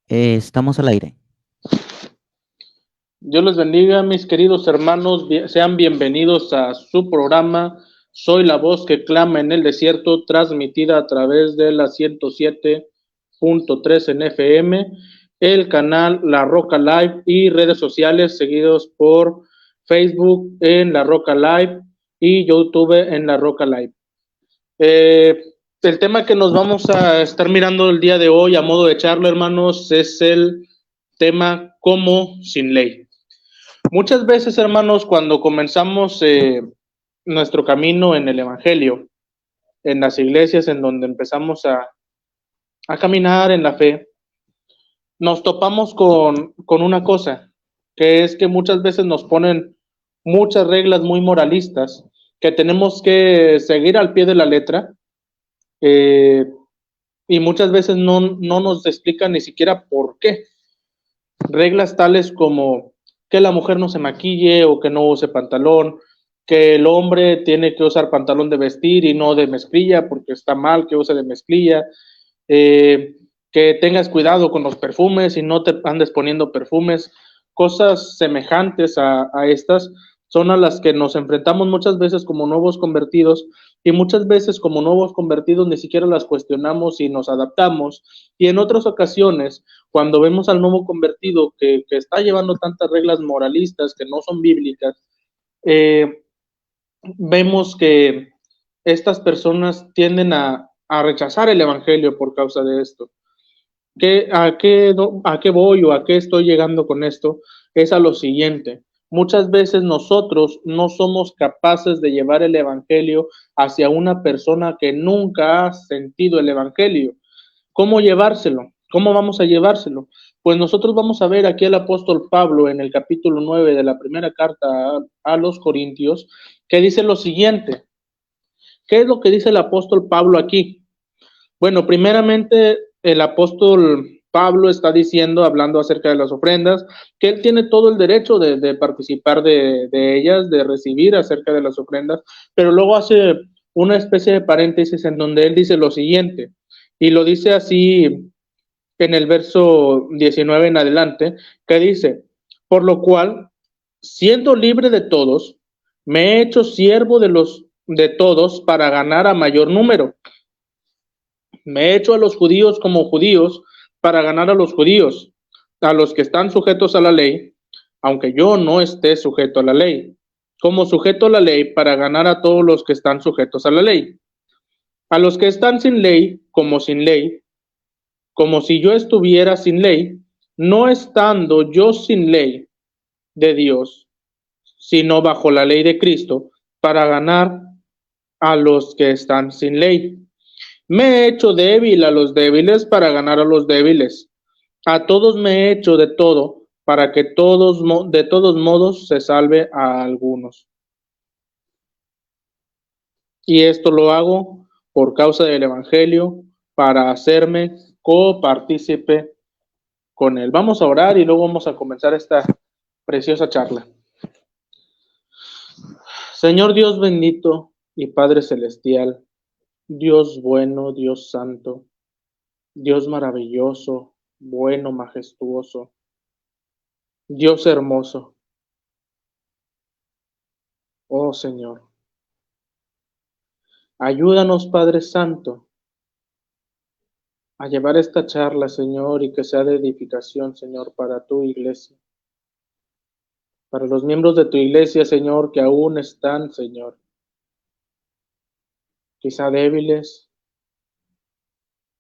Estamos al aire. Dios les bendiga, mis queridos hermanos. Sean bienvenidos a su programa. Soy la voz que clama en el desierto, transmitida a través de la 107.3 en FM, el canal La Roca Live y redes sociales seguidos por Facebook en La Roca Live y YouTube en La Roca Live. El tema que nos vamos a estar mirando el día de hoy a modo de charla, hermanos, es el tema como sin ley. Muchas veces, hermanos, cuando comenzamos nuestro camino en el Evangelio, en las iglesias en donde empezamos a caminar en la fe, nos topamos con una cosa, que es que muchas veces nos ponen muchas reglas muy moralistas que tenemos que seguir al pie de la letra, eh, y muchas veces no nos explican ni siquiera por qué. Reglas tales como que la mujer no se maquille o que no use pantalón, que el hombre tiene que usar pantalón de vestir y no de mezclilla porque está mal que use de mezclilla, eh, que tengas cuidado con los perfumes y no te andes poniendo perfumes. Cosas semejantes a estas son a las que nos enfrentamos muchas veces como nuevos convertidos, y muchas veces como nuevos convertidos ni siquiera las cuestionamos y nos adaptamos, y en otras ocasiones cuando vemos al nuevo convertido que está llevando tantas reglas moralistas que no son bíblicas, eh, vemos que estas personas tienden a rechazar el Evangelio por causa de esto. ¿A qué voy o a qué estoy llegando con esto? Es a lo siguiente. Muchas veces nosotros no somos capaces de llevar el Evangelio hacia una persona que nunca ha sentido el Evangelio. ¿Cómo llevárselo? ¿Cómo vamos a llevárselo? Pues nosotros vamos a ver aquí al apóstol Pablo en el capítulo 9 de la primera carta a los Corintios, que dice lo siguiente. ¿Qué es lo que dice el apóstol Pablo aquí? Bueno, primeramente el apóstol Pablo está diciendo, hablando acerca de las ofrendas, que él tiene todo el derecho de participar de ellas, de recibir acerca de las ofrendas, pero luego hace una especie de paréntesis en donde él dice lo siguiente, y lo dice así en el verso 19 en adelante, que dice, por lo cual, siendo libre de todos, me he hecho siervo de todos para ganar a mayor número. Me he hecho a los judíos como judíos para ganar a los judíos, a los que están sujetos a la ley, aunque yo no esté sujeto a la ley, como sujeto a la ley para ganar a todos los que están sujetos a la ley. A los que están sin ley, como si yo estuviera sin ley, no estando yo sin ley de Dios, sino bajo la ley de Cristo, para ganar a los que están sin ley. Me he hecho débil a los débiles para ganar a los débiles. A todos me he hecho de todo para que de todos modos se salve a algunos. Y esto lo hago por causa del Evangelio, para hacerme copartícipe con él. Vamos a orar y luego vamos a comenzar esta preciosa charla. Señor Dios bendito y Padre celestial, Dios bueno, Dios santo, Dios maravilloso, bueno, majestuoso, Dios hermoso. Oh Señor, ayúdanos, Padre Santo, a llevar esta charla, Señor, y que sea de edificación, Señor, para tu iglesia, para los miembros de tu iglesia, Señor, que aún están, Señor, quizá débiles,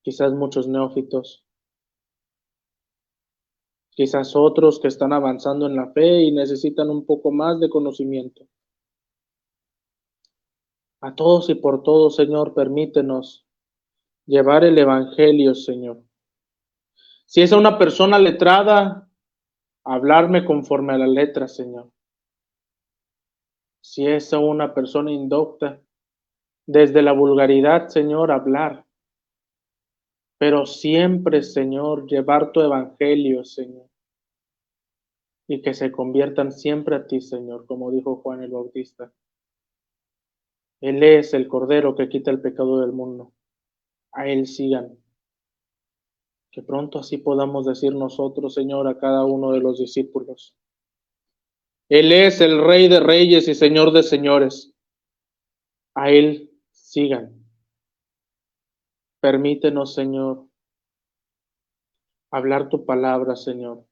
quizás muchos neófitos, quizás otros que están avanzando en la fe y necesitan un poco más de conocimiento. A todos y por todos, Señor, permítenos llevar el Evangelio, Señor. Si es a una persona letrada, hablarme conforme a la letra, Señor. Si es a una persona indocta, desde la vulgaridad, Señor, hablar. Pero siempre, Señor, llevar tu Evangelio, Señor. Y que se conviertan siempre a ti, Señor, como dijo Juan el Bautista. Él es el Cordero que quita el pecado del mundo. A Él sigan. Que pronto así podamos decir nosotros, Señor, a cada uno de los discípulos: Él es el Rey de Reyes y Señor de Señores. A Él sigan. Permítenos, Señor, hablar tu palabra, Señor,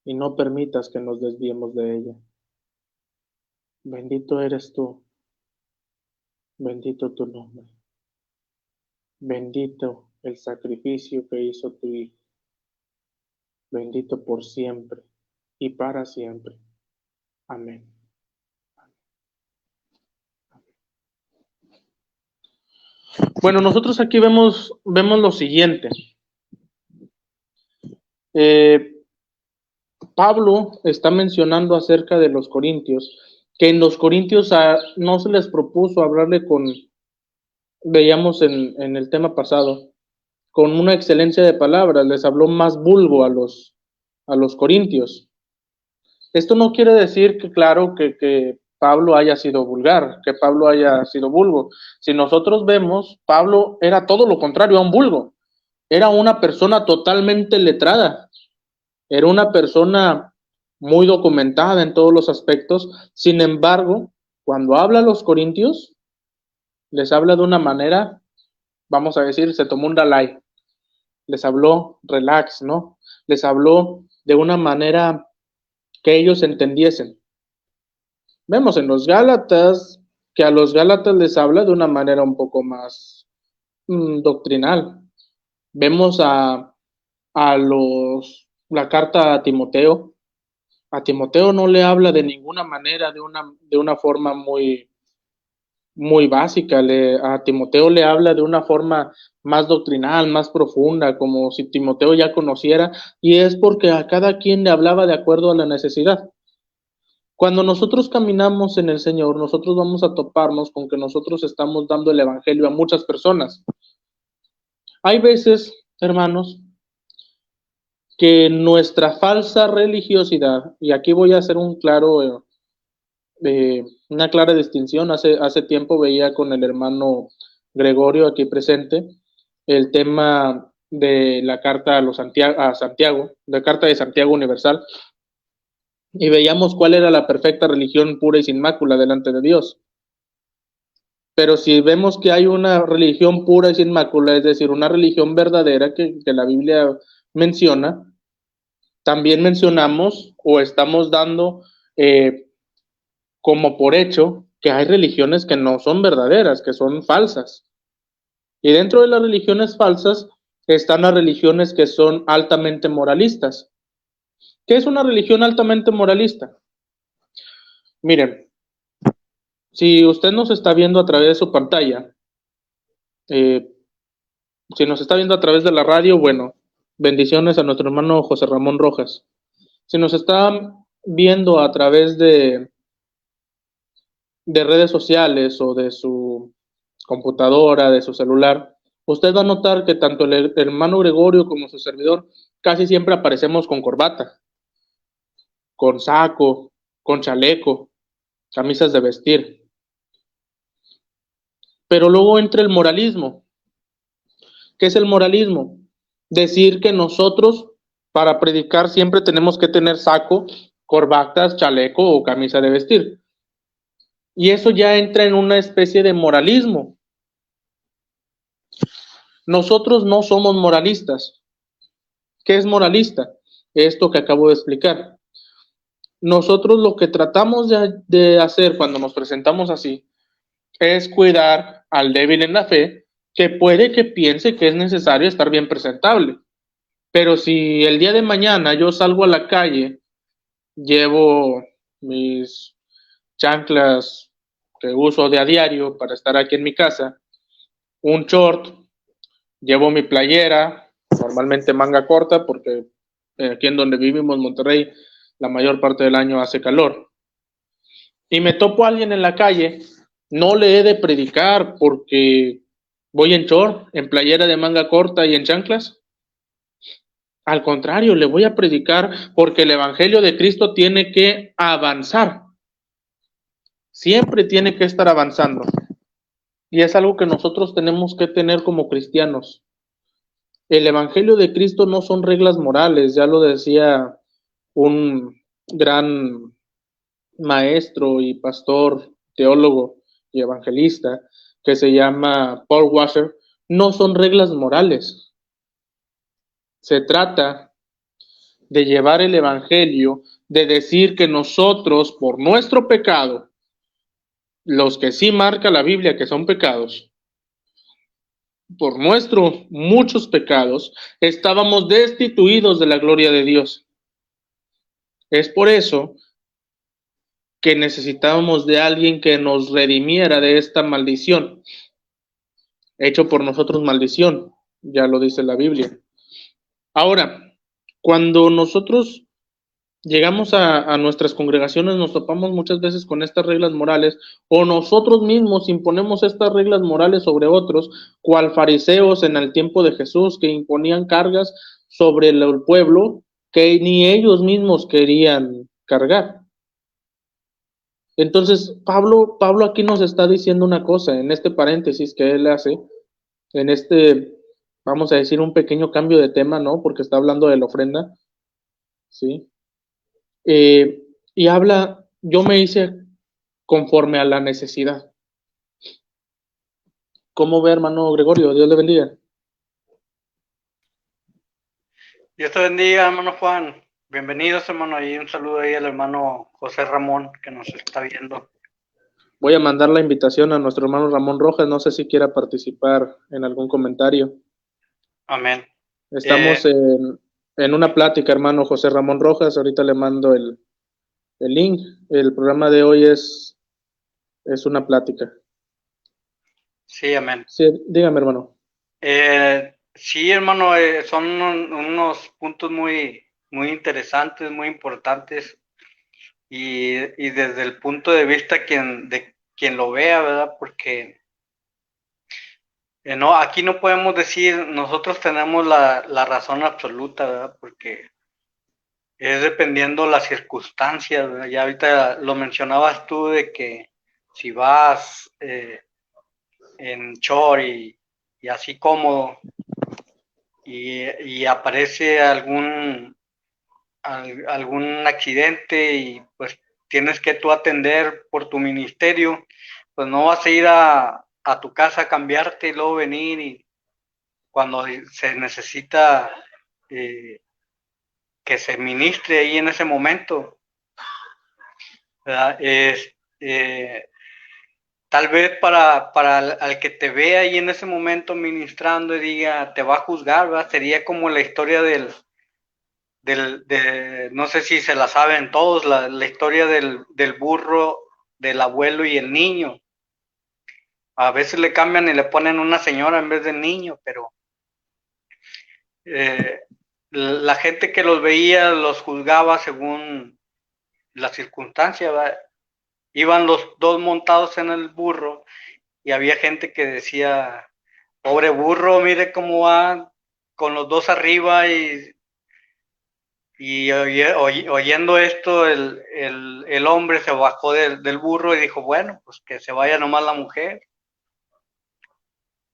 y no permitas que nos desviemos de ella. Bendito eres tú. Bendito tu nombre. Bendito el sacrificio que hizo tu Hijo. Bendito por siempre y para siempre. Amén. Bueno, nosotros aquí vemos lo siguiente. Pablo está mencionando acerca de los corintios, que en los corintios no se les propuso hablarle veíamos en el tema pasado, con una excelencia de palabras, les habló más vulgo a los corintios. Esto no quiere decir que, claro, que Pablo haya sido vulgar, que Pablo haya sido vulgo. Si nosotros vemos, Pablo era todo lo contrario a un vulgo. Era una persona totalmente letrada. Era una persona muy documentada en todos los aspectos. Sin embargo, cuando habla a los corintios, les habla de una manera, vamos a decir, se tomó un Dalai. Les habló relax, ¿no? Les habló de una manera que ellos entendiesen. Vemos en los Gálatas que a los Gálatas les habla de una manera un poco más doctrinal. Vemos la carta a Timoteo. A Timoteo no le habla de ninguna manera, de una forma muy, muy básica. A Timoteo le habla de una forma más doctrinal, más profunda, como si Timoteo ya conociera, y es porque a cada quien le hablaba de acuerdo a la necesidad. Cuando nosotros caminamos en el Señor, nosotros vamos a toparnos con que nosotros estamos dando el evangelio a muchas personas. Hay veces, hermanos, que nuestra falsa religiosidad, y aquí voy a hacer una clara distinción. Hace tiempo veía con el hermano Gregorio aquí presente el tema de la carta a Santiago, la carta de Santiago Universal, y veíamos cuál era la perfecta religión pura y sin mácula delante de Dios. Pero si vemos que hay una religión pura y sin mácula, es decir, una religión verdadera que la Biblia menciona, también mencionamos o estamos dando como por hecho que hay religiones que no son verdaderas, que son falsas. Y dentro de las religiones falsas están las religiones que son altamente moralistas. ¿Qué es una religión altamente moralista? Miren, si usted nos está viendo a través de su pantalla, si nos está viendo a través de la radio, bueno, bendiciones a nuestro hermano José Ramón Rojas. Si nos está viendo a través de redes sociales o de su computadora, de su celular, usted va a notar que tanto el hermano Gregorio como su servidor casi siempre aparecemos con corbata, con saco, con chaleco, camisas de vestir. Pero luego entra el moralismo. ¿Qué es el moralismo? Decir que nosotros para predicar siempre tenemos que tener saco, corbatas, chaleco o camisa de vestir. Y eso ya entra en una especie de moralismo. Nosotros no somos moralistas. ¿Qué es moralista? Esto que acabo de explicar. Nosotros lo que tratamos de hacer cuando nos presentamos así es cuidar al débil en la fe, que puede que piense que es necesario estar bien presentable. Pero si el día de mañana yo salgo a la calle, llevo mis chanclas que uso de a diario para estar aquí en mi casa, un short, llevo mi playera, normalmente manga corta, porque aquí en donde vivimos, en Monterrey, la mayor parte del año hace calor, y me topo a alguien en la calle, no le he de predicar porque voy en short, en playera de manga corta y en chanclas. Al contrario, le voy a predicar porque el evangelio de Cristo tiene que avanzar. Siempre tiene que estar avanzando. Y es algo que nosotros tenemos que tener como cristianos. El Evangelio de Cristo no son reglas morales, ya lo decía un gran maestro y pastor, teólogo y evangelista que se llama Paul Washer, no son reglas morales. Se trata de llevar el Evangelio, de decir que nosotros, por nuestro pecado, los que sí marca la Biblia que son pecados, por nuestros muchos pecados, estábamos destituidos de la gloria de Dios. Es por eso que necesitábamos de alguien que nos redimiera de esta maldición, hecho por nosotros maldición, ya lo dice la Biblia. Ahora, cuando nosotros llegamos a nuestras congregaciones, nos topamos muchas veces con estas reglas morales, o nosotros mismos imponemos estas reglas morales sobre otros, cual fariseos en el tiempo de Jesús, que imponían cargas sobre el pueblo que ni ellos mismos querían cargar. Entonces, Pablo aquí nos está diciendo una cosa, en este paréntesis que él hace, en este, vamos a decir, un pequeño cambio de tema, ¿no? Porque está hablando de la ofrenda, ¿sí? Eh, y habla, yo me hice conforme a la necesidad. ¿Cómo ve, hermano Gregorio? Dios le bendiga. Dios te bendiga, hermano Juan. Bienvenidos, hermano. Y un saludo ahí al hermano José Ramón que nos está viendo. Voy a mandar la invitación a nuestro hermano Ramón Rojas, no sé si quiera participar en algún comentario. Amén. Estamos en una plática, hermano José Ramón Rojas, ahorita le mando el link. El programa de hoy es una plática. Sí, amén. Sí, dígame, hermano. Sí, hermano, son unos puntos muy, muy interesantes, muy importantes. Y desde el punto de vista de quien lo vea, ¿verdad? Porque no, aquí no podemos decir nosotros tenemos la razón absoluta, ¿verdad? Porque es dependiendo las circunstancias, ¿verdad? Ya ahorita lo mencionabas tú de que si vas en short y así cómodo y aparece algún accidente y pues tienes que tú atender por tu ministerio, pues no vas a ir a tu casa a cambiarte y luego venir y cuando se necesita que se ministre ahí en ese momento, ¿verdad? Tal vez para al que te vea ahí en ese momento ministrando y diga, te va a juzgar, ¿verdad? Sería como la historia no sé si se la saben todos, la historia del burro, del abuelo y el niño. A veces le cambian y le ponen una señora en vez de niño, pero eh, la gente que los veía los juzgaba según la circunstancia, ¿verdad? Iban los dos montados en el burro y había gente que decía, pobre burro, mire cómo va con los dos arriba y oyendo esto, el hombre se bajó del burro y dijo, bueno, pues que se vaya nomás la mujer.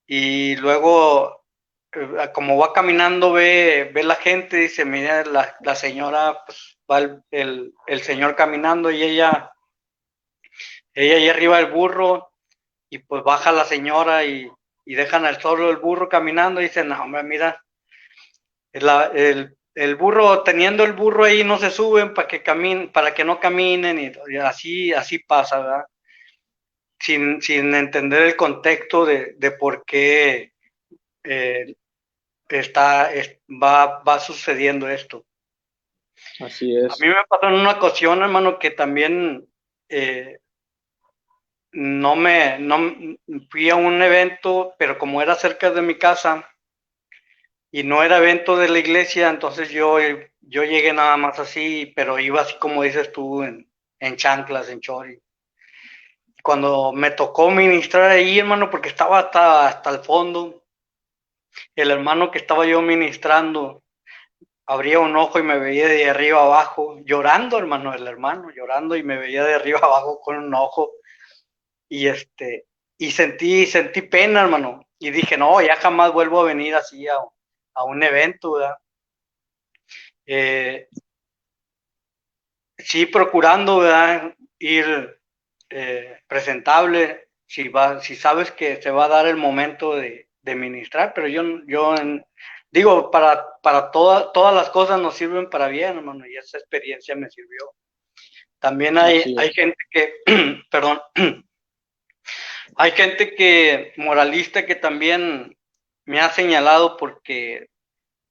Y luego, como va caminando, ve la gente, dice, mira, la señora, pues va el señor caminando y ella ahí arriba del burro y pues baja la señora y dejan al solo el burro caminando y dicen, no, hombre, mira, el burro, teniendo el burro ahí, no se suben para que no caminen y así pasa, ¿verdad? Sin entender el contexto de por qué eh, va sucediendo esto. Así A mí es. me pasó en una ocasión, hermano, que también eh, no fui a un evento, pero como era cerca de mi casa, y no era evento de la iglesia, entonces yo llegué nada más así, pero iba así como dices tú, en chanclas, en chori. Cuando me tocó ministrar ahí, hermano, porque estaba hasta el fondo, el hermano que estaba yo ministrando abría un ojo y me veía de arriba abajo, llorando, hermano, el hermano, llorando y me veía de arriba abajo con un ojo y y sentí pena, hermano, y dije, no, ya jamás vuelvo a venir así a un evento, ¿verdad? Sí, procurando, ¿verdad? Ir presentable, si sabes que se va a dar el momento de ministrar, pero digo, para todas las cosas nos sirven para bien, hermano, y esa experiencia me sirvió. También hay gente que, perdón, hay gente moralista que también me ha señalado porque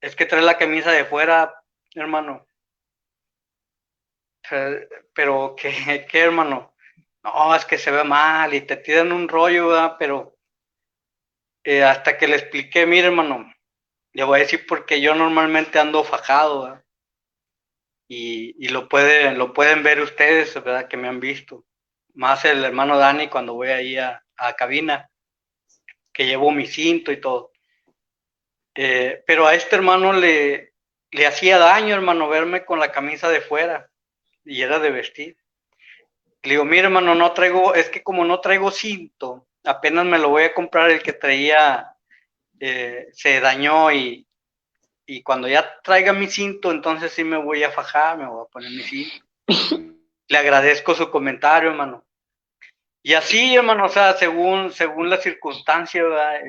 es que trae la camisa de fuera, hermano. Pero, ¿qué, hermano? No, es que se ve mal y te tiran un rollo, ¿verdad? Pero hasta que le expliqué, mire, hermano, le voy a decir porque yo normalmente ando fajado, ¿verdad? Y lo pueden ver ustedes, ¿verdad? Que me han visto. Más el hermano Dani cuando voy ahí a cabina, que llevo mi cinto y todo. Pero a este hermano le hacía daño, hermano, verme con la camisa de fuera, y era de vestir. Le digo, mire, hermano, es que como no traigo cinto, apenas me lo voy a comprar, el que traía se dañó, y cuando ya traiga mi cinto, entonces sí me voy a fajar, me voy a poner mi cinto. Le agradezco su comentario, hermano. Y así, hermano, o sea, según la circunstancia, ¿verdad?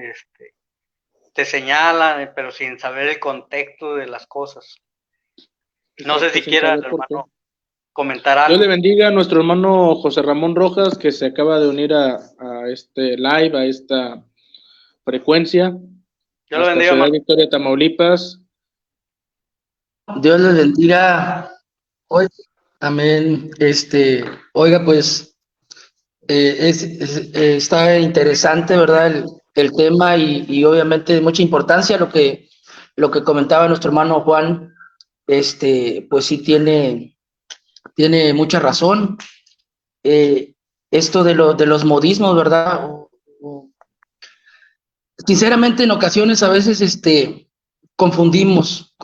Te señalan, pero sin saber el contexto de las cosas. No sé si quiera, hermano, comentar algo. Dios le bendiga a nuestro hermano José Ramón Rojas, que se acaba de unir a este live, a esta frecuencia. Dios le bendiga, hermano. Victoria, Tamaulipas. Dios les bendiga. Hoy, amén. Oiga, pues está interesante, ¿verdad? El tema y obviamente de mucha importancia lo que comentaba nuestro hermano Juan. Pues sí tiene mucha razón. Esto de los modismos, ¿verdad? Sinceramente, en ocasiones a veces confundimos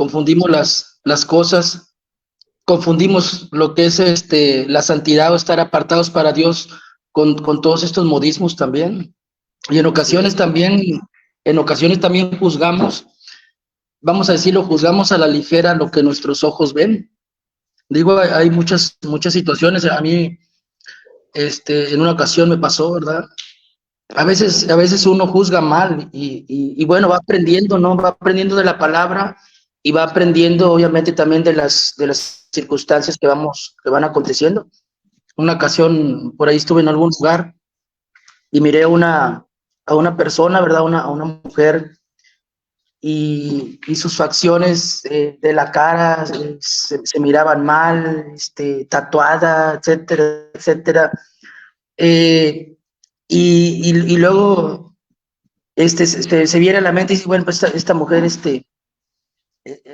las cosas, confundimos lo que es la santidad o estar apartados para Dios con todos estos modismos también. Y en ocasiones también juzgamos, vamos a decirlo, juzgamos a la ligera lo que nuestros ojos ven. Digo, hay muchas situaciones. A mí, en una ocasión me pasó, ¿verdad? A veces uno juzga mal y bueno, va aprendiendo, ¿no? Va aprendiendo de la palabra y va aprendiendo obviamente también de las circunstancias que van aconteciendo. Una ocasión por ahí estuve en algún lugar y miré a una persona, ¿verdad? A una mujer y sus facciones de la cara se miraban mal, tatuada, etcétera, etcétera. Y luego se viene a la mente y dice, bueno, pues esta mujer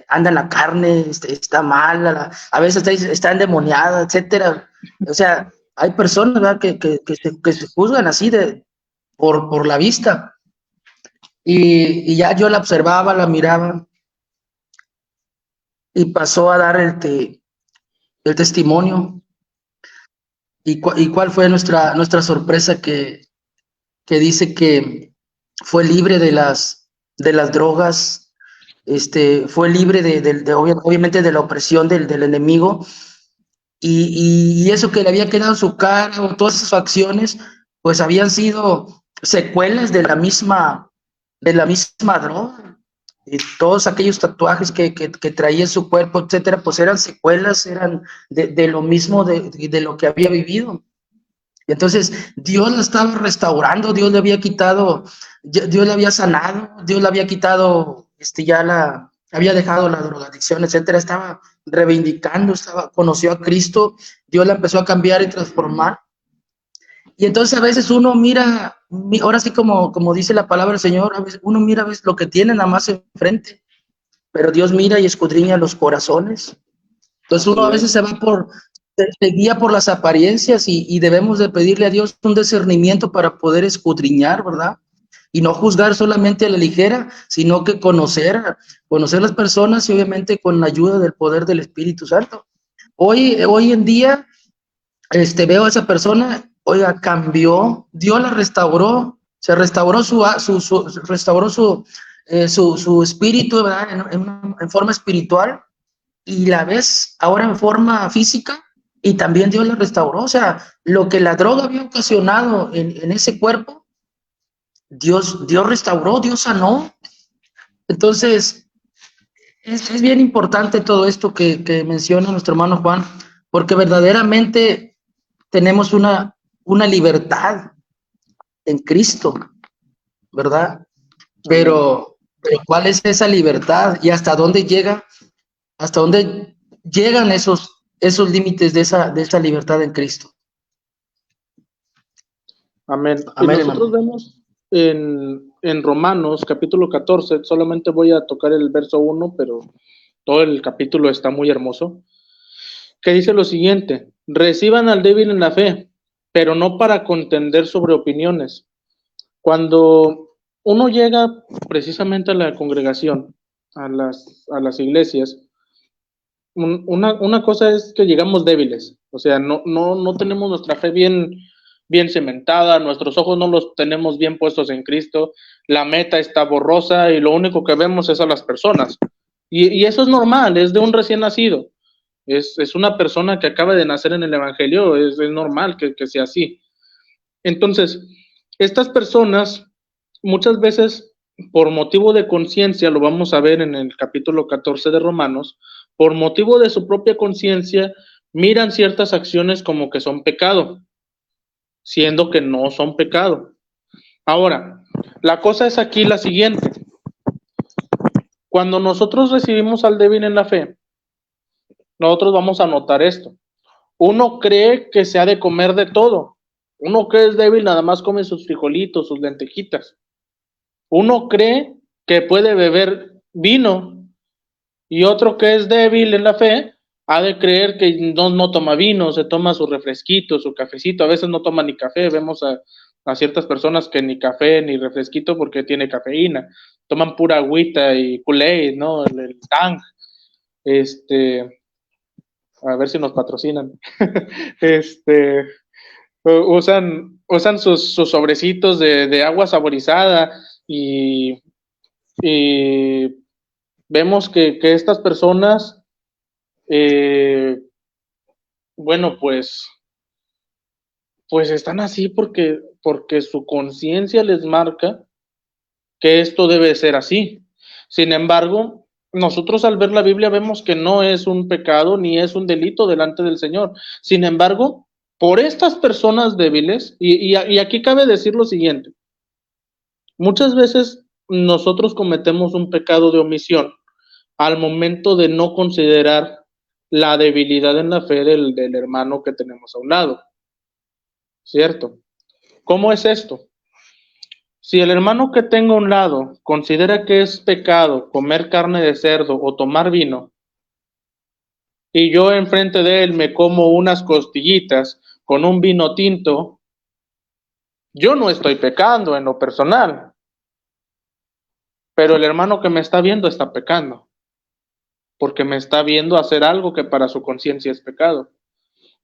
anda en la carne, está mal, a veces está endemoniada, etcétera. O sea, hay personas, ¿verdad? que se juzgan así por la vista. Y ya yo la observaba, la miraba y pasó a dar el testimonio. ¿Y cuál fue nuestra sorpresa? Que dice que fue libre de las drogas, fue libre obviamente de la opresión del enemigo, y eso que le había quedado en su cara o todas sus acciones, pues habían sido secuelas de la misma droga. Y todos aquellos tatuajes que traía en su cuerpo, etcétera, pues eran secuelas, eran de lo mismo de lo que había vivido. Y entonces Dios la estaba restaurando, Dios le había quitado, Dios le había sanado, Dios le había quitado, había dejado la drogadicción, etcétera, estaba reivindicando, conoció a Cristo, Dios la empezó a cambiar y transformar. Y entonces a veces uno mira, ahora sí como dice la palabra del Señor, a veces uno mira a veces lo que tiene nada más enfrente, pero Dios mira y escudriña los corazones. Entonces uno a veces se guía por las apariencias y debemos de pedirle a Dios un discernimiento para poder escudriñar, ¿verdad? Y no juzgar solamente a la ligera, sino que conocer las personas y obviamente con la ayuda del poder del Espíritu Santo. Hoy en día veo a esa persona, oiga, cambió, Dios la restauró, se restauró restauró su espíritu, ¿verdad? En forma espiritual, y la ves ahora en forma física, y también Dios la restauró. O sea, lo que la droga había ocasionado en ese cuerpo, Dios restauró, Dios sanó. Entonces, es bien importante todo esto que menciona nuestro hermano Juan, porque verdaderamente tenemos una libertad en Cristo, ¿verdad? Amén. Pero ¿cuál es esa libertad y hasta dónde llegan esos límites de esa libertad en Cristo? Amén. Y Amén, nosotros hermano. vemos en Romanos capítulo 14, solamente voy a tocar el verso 1, pero todo el capítulo está muy hermoso, que dice lo siguiente: reciban al débil en la fe, pero no para contender sobre opiniones. Cuando uno llega precisamente a la congregación, a las iglesias, una cosa es que llegamos débiles, o sea, no tenemos nuestra fe bien cimentada, nuestros ojos no los tenemos bien puestos en Cristo, la meta está borrosa y lo único que vemos es a las personas. Y eso es normal, es de un recién nacido, es una persona que acaba de nacer en el Evangelio, es normal que sea así. Entonces, estas personas muchas veces, por motivo de conciencia, lo vamos a ver en el capítulo 14 de Romanos, por motivo de su propia conciencia, miran ciertas acciones como que son pecado, siendo que no son pecado. Ahora, la cosa es aquí la siguiente: cuando nosotros recibimos al débil en la fe, nosotros vamos a notar esto. Uno cree que se ha de comer de todo. Uno que es débil nada más come sus frijolitos, sus lentejitas. Uno cree que puede beber vino, y otro que es débil en la fe ha de creer que no toma vino, se toma su refresquito, su cafecito. A veces no toma ni café. Vemos a ciertas personas que ni café ni refresquito porque tiene cafeína. Toman pura agüita y Kool-Aid, ¿no? El Tang. A ver si nos patrocinan. este, usan sus sobrecitos de agua saborizada, y vemos que estas personas, eh, bueno, pues están así porque su conciencia les marca que esto debe ser así. Sin embargo, nosotros al ver la Biblia vemos que no es un pecado ni es un delito delante del Señor. Sin embargo, por estas personas débiles, y aquí cabe decir lo siguiente: muchas veces nosotros cometemos un pecado de omisión al momento de no considerar la debilidad en la fe del hermano que tenemos a un lado, ¿cierto? ¿Cómo es esto? Si el hermano que tengo a un lado considera que es pecado comer carne de cerdo o tomar vino, y yo enfrente de él me como unas costillitas con un vino tinto, yo no estoy pecando en lo personal, pero el hermano que me está viendo está pecando, porque me está viendo hacer algo que para su conciencia es pecado.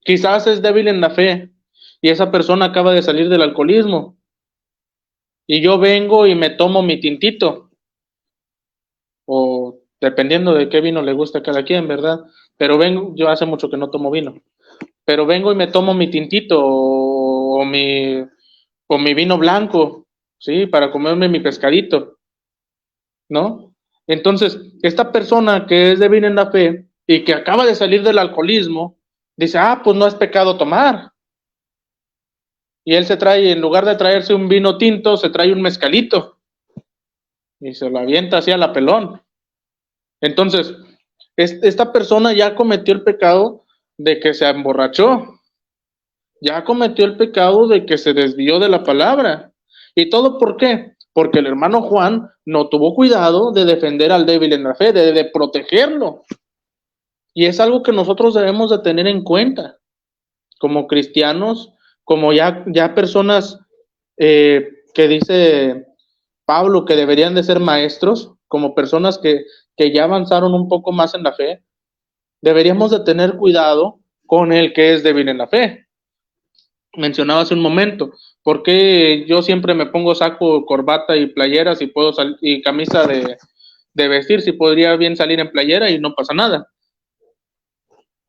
Quizás es débil en la fe y esa persona acaba de salir del alcoholismo, y yo vengo y me tomo mi tintito, o dependiendo de qué vino le gusta a cada quien, ¿verdad? Pero vengo, yo hace mucho que no tomo vino, pero vengo y me tomo mi tintito, o mi vino blanco, ¿sí? Para comerme mi pescadito, ¿no? Entonces, esta persona que es débil en la fe y que acaba de salir del alcoholismo, dice, pues no es pecado tomar. Y él se trae, en lugar de traerse un vino tinto, se trae un mezcalito y se lo avienta así a la pelón. Entonces, esta persona ya cometió el pecado de que se emborrachó, ya cometió el pecado de que se desvió de la palabra. ¿Y todo por qué? Porque el hermano Juan no tuvo cuidado de defender al débil en la fe, de protegerlo. Y es algo que nosotros debemos de tener en cuenta como cristianos, como ya personas, que dice Pablo que deberían de ser maestros, como personas que ya avanzaron un poco más en la fe. Deberíamos de tener cuidado con el que es débil en la fe. mencionaba hace un momento. ¿Por qué yo siempre me pongo saco, corbata y playera si puedo y camisa de vestir, si podría bien salir en playera y no pasa nada?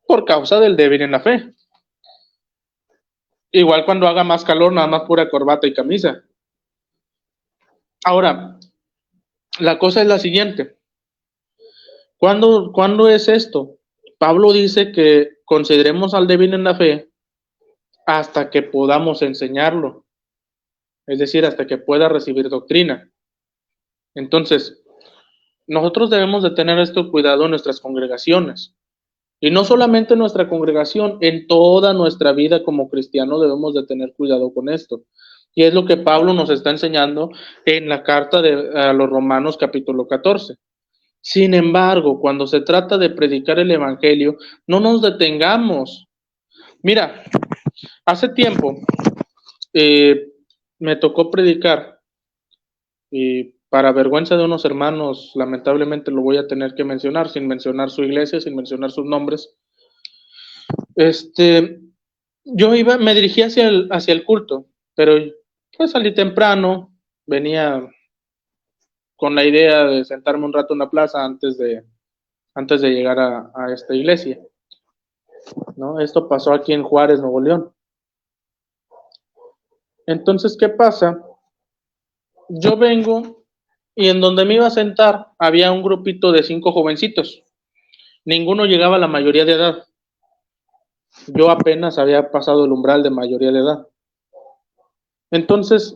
Por causa del débil en la fe. Igual cuando haga más calor, nada más pura corbata y camisa. Ahora, la cosa es la siguiente. ¿Cuándo es esto? Pablo dice que consideremos al débil en la fe hasta que podamos enseñarlo, es decir, hasta que pueda recibir doctrina. Entonces, nosotros debemos de tener esto cuidado en nuestras congregaciones. Y no solamente en nuestra congregación, en toda nuestra vida como cristianos debemos de tener cuidado con esto. Y es lo que Pablo nos está enseñando en la carta a los Romanos capítulo 14. Sin embargo, cuando se trata de predicar el evangelio, no nos detengamos. Mira, hace tiempo me tocó predicar y para vergüenza de unos hermanos, lamentablemente lo voy a tener que mencionar, sin mencionar su iglesia, sin mencionar sus nombres. Yo me dirigí hacia el culto, pero pues salí temprano, venía con la idea de sentarme un rato en la plaza antes de llegar a esta iglesia, ¿no? Esto pasó aquí en Juárez, Nuevo León. Entonces, ¿qué pasa? Yo vengo y en donde me iba a sentar había un grupito de 5 jovencitos. Ninguno llegaba a la mayoría de edad. Yo apenas había pasado el umbral de mayoría de edad. Entonces,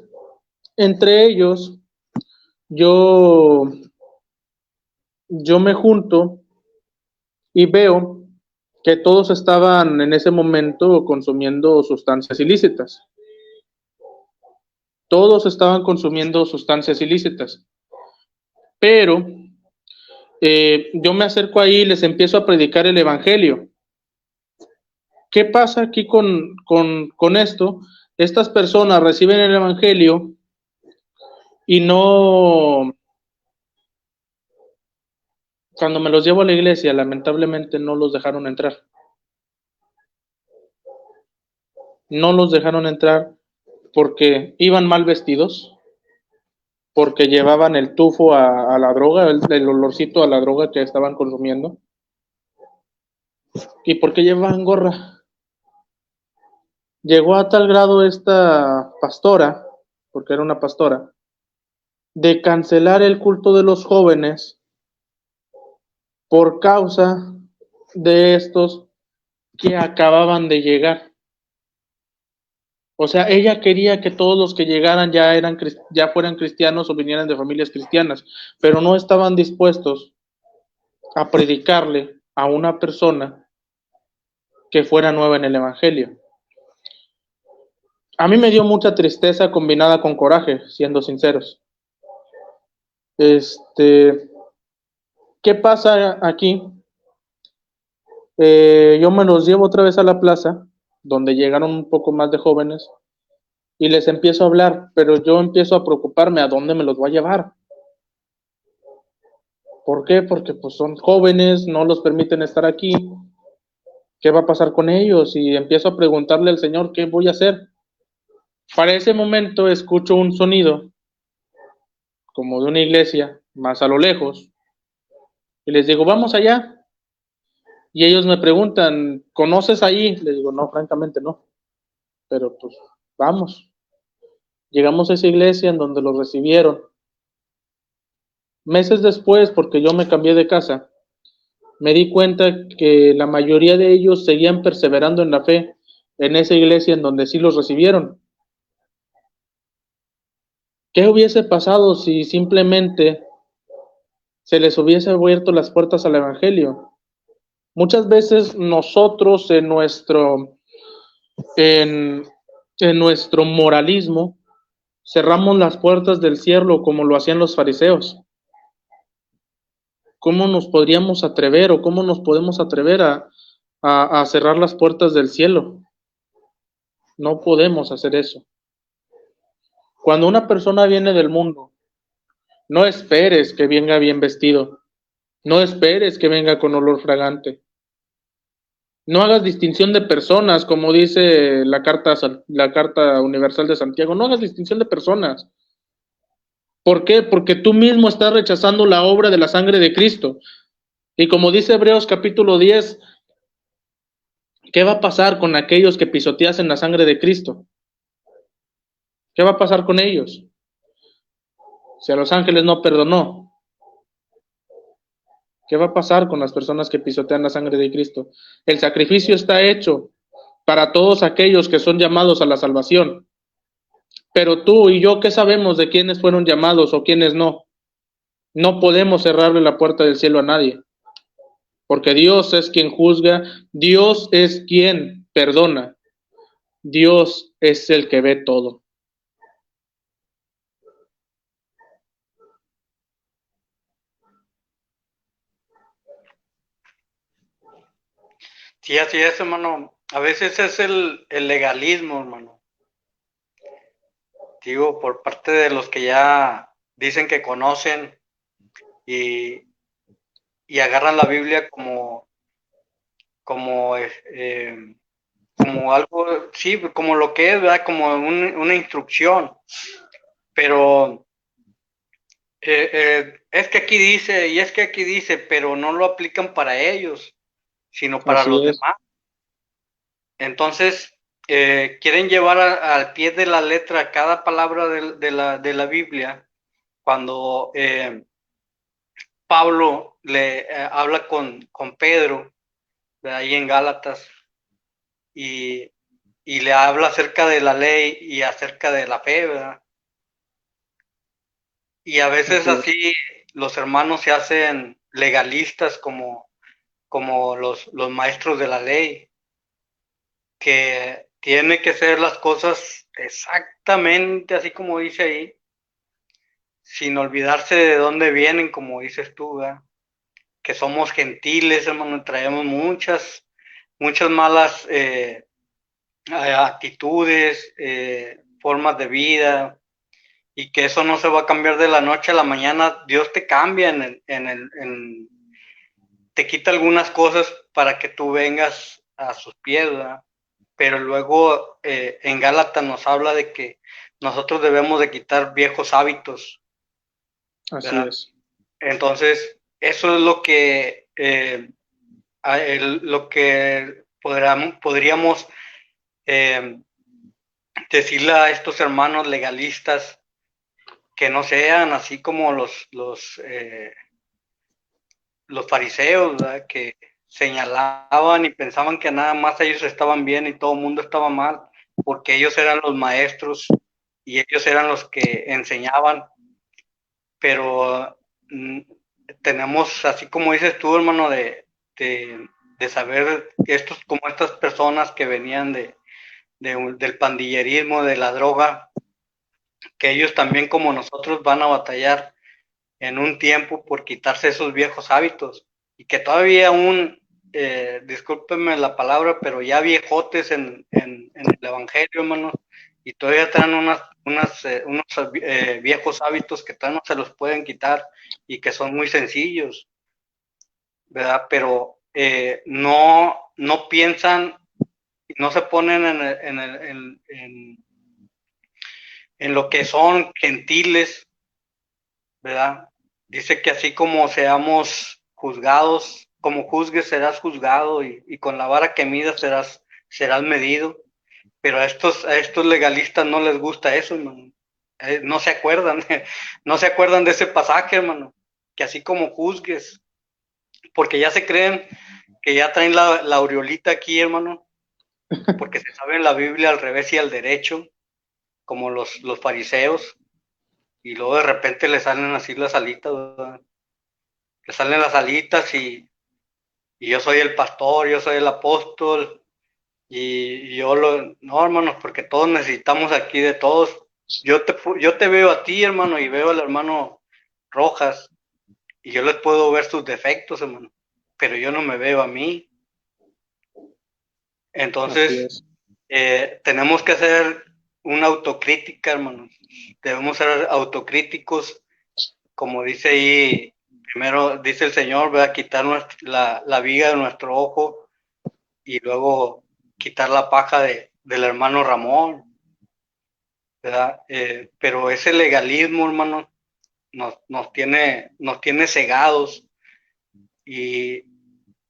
entre ellos, yo me junto y veo que todos estaban en ese momento consumiendo sustancias ilícitas. Todos estaban consumiendo sustancias ilícitas. Pero yo me acerco ahí y les empiezo a predicar el evangelio. ¿Qué pasa aquí con esto? Estas personas reciben el evangelio y no... Cuando me los llevo a la iglesia, lamentablemente no los dejaron entrar. No los dejaron entrar porque iban mal vestidos, porque llevaban el tufo a la droga, el olorcito a la droga que estaban consumiendo, y porque llevaban gorra. Llegó a tal grado esta pastora, porque era una pastora, de cancelar el culto de los jóvenes por causa de estos que acababan de llegar. O sea, ella quería que todos los que llegaran ya fueran cristianos o vinieran de familias cristianas, pero no estaban dispuestos a predicarle a una persona que fuera nueva en el evangelio. A mí me dio mucha tristeza combinada con coraje, siendo sinceros. ¿Qué pasa aquí? Yo me los llevo otra vez a la plaza, donde llegaron un poco más de jóvenes, y les empiezo a hablar, pero yo empiezo a preocuparme a dónde me los voy a llevar. ¿Por qué? Porque pues son jóvenes, no los permiten estar aquí. ¿Qué va a pasar con ellos? Y empiezo a preguntarle al Señor, ¿qué voy a hacer? Para ese momento escucho un sonido, como de una iglesia, más a lo lejos, y les digo, vamos allá. Y ellos me preguntan, ¿conoces ahí? Les digo, no, francamente no, pero pues vamos. Llegamos a esa iglesia en donde los recibieron. Meses después, porque yo me cambié de casa, me di cuenta que la mayoría de ellos seguían perseverando en la fe en esa iglesia en donde sí los recibieron. ¿Qué hubiese pasado si simplemente se les hubiese abierto las puertas al evangelio? Muchas veces nosotros en nuestro moralismo cerramos las puertas del cielo como lo hacían los fariseos. ¿Cómo nos podríamos atrever o cómo nos podemos atrever a cerrar las puertas del cielo? No podemos hacer eso. Cuando una persona viene del mundo, no esperes que venga bien vestido. No esperes que venga con olor fragante. No hagas distinción de personas, como dice la carta universal de Santiago. No hagas distinción de personas. ¿Por qué? Porque tú mismo estás rechazando la obra de la sangre de Cristo. Y como dice Hebreos capítulo 10, ¿qué va a pasar con aquellos que pisoteasen la sangre de Cristo? ¿Qué va a pasar con ellos? Si a los ángeles no perdonó, ¿qué va a pasar con las personas que pisotean la sangre de Cristo? El sacrificio está hecho para todos aquellos que son llamados a la salvación. Pero tú y yo, ¿qué sabemos de quiénes fueron llamados o quiénes no? No podemos cerrarle la puerta del cielo a nadie, porque Dios es quien juzga, Dios es quien perdona, Dios es el que ve todo. Sí, así es, hermano. A veces es el legalismo, hermano. Digo, por parte de los que ya dicen que conocen y, y agarran la Biblia como, como algo, sí, como lo que es, ¿verdad? Como una instrucción. Pero es que aquí dice, y es que aquí dice, pero no lo aplican para ellos, sino para Así los es. demás. Entonces, quieren llevar al pie de la letra cada palabra de la Biblia cuando Pablo le habla con Pedro, de ahí en Gálatas, y, y le habla acerca de la ley y acerca de la fe, ¿verdad? Y a veces Así es. así los hermanos se hacen legalistas como los maestros de la ley, que tiene que ser las cosas exactamente así como dice ahí, sin olvidarse de dónde vienen, como dices tú, ¿verdad? Que somos gentiles, hermano, traemos muchas malas actitudes, formas de vida, y que eso no se va a cambiar de la noche a la mañana. Dios te cambia te quita algunas cosas para que tú vengas a sus pies, ¿verdad? Pero luego en Gálatas nos habla de que nosotros debemos de quitar viejos hábitos, Así ¿verdad? es. Entonces, eso es lo que podríamos eh, decirle a estos hermanos legalistas, que no sean así como los fariseos, ¿verdad? Que señalaban y pensaban que nada más ellos estaban bien y todo el mundo estaba mal, porque ellos eran los maestros y ellos eran los que enseñaban, pero tenemos, así como dices tú, hermano, de saber que como estas personas que venían del pandillerismo, de la droga, que ellos también como nosotros van a batallar en un tiempo por quitarse esos viejos hábitos, y que todavía aún, discúlpenme la palabra, pero ya viejotes en el Evangelio, hermano, y todavía traen unos viejos hábitos que todavía no se los pueden quitar y que son muy sencillos, ¿verdad? Pero no piensan, no se ponen en lo que son gentiles, ¿verdad? Dice que así como seamos juzgados, como juzgues serás juzgado, y con la vara que midas serás medido. Pero a estos legalistas no les gusta eso, hermano. No se acuerdan, no se acuerdan de ese pasaje, hermano. Que así como juzgues, porque ya se creen que ya traen la aureolita aquí, hermano, porque se saben la Biblia al revés y al derecho, como los fariseos, y luego de repente le salen así las alitas, ¿verdad? Le salen las alitas y yo soy el pastor, yo soy el apóstol, y no, hermanos, porque todos necesitamos aquí de todos. Yo te veo a ti, hermano, y veo al hermano Rojas, y yo les puedo ver sus defectos, hermano, pero yo no me veo a mí. Así Entonces, es. tenemos que hacer una autocrítica, hermano. Debemos ser autocríticos, como dice ahí, primero dice el Señor, voy a quitar la viga de nuestro ojo y luego quitar la paja del hermano Ramón, ¿verdad? Pero ese legalismo, hermano, nos tiene cegados y,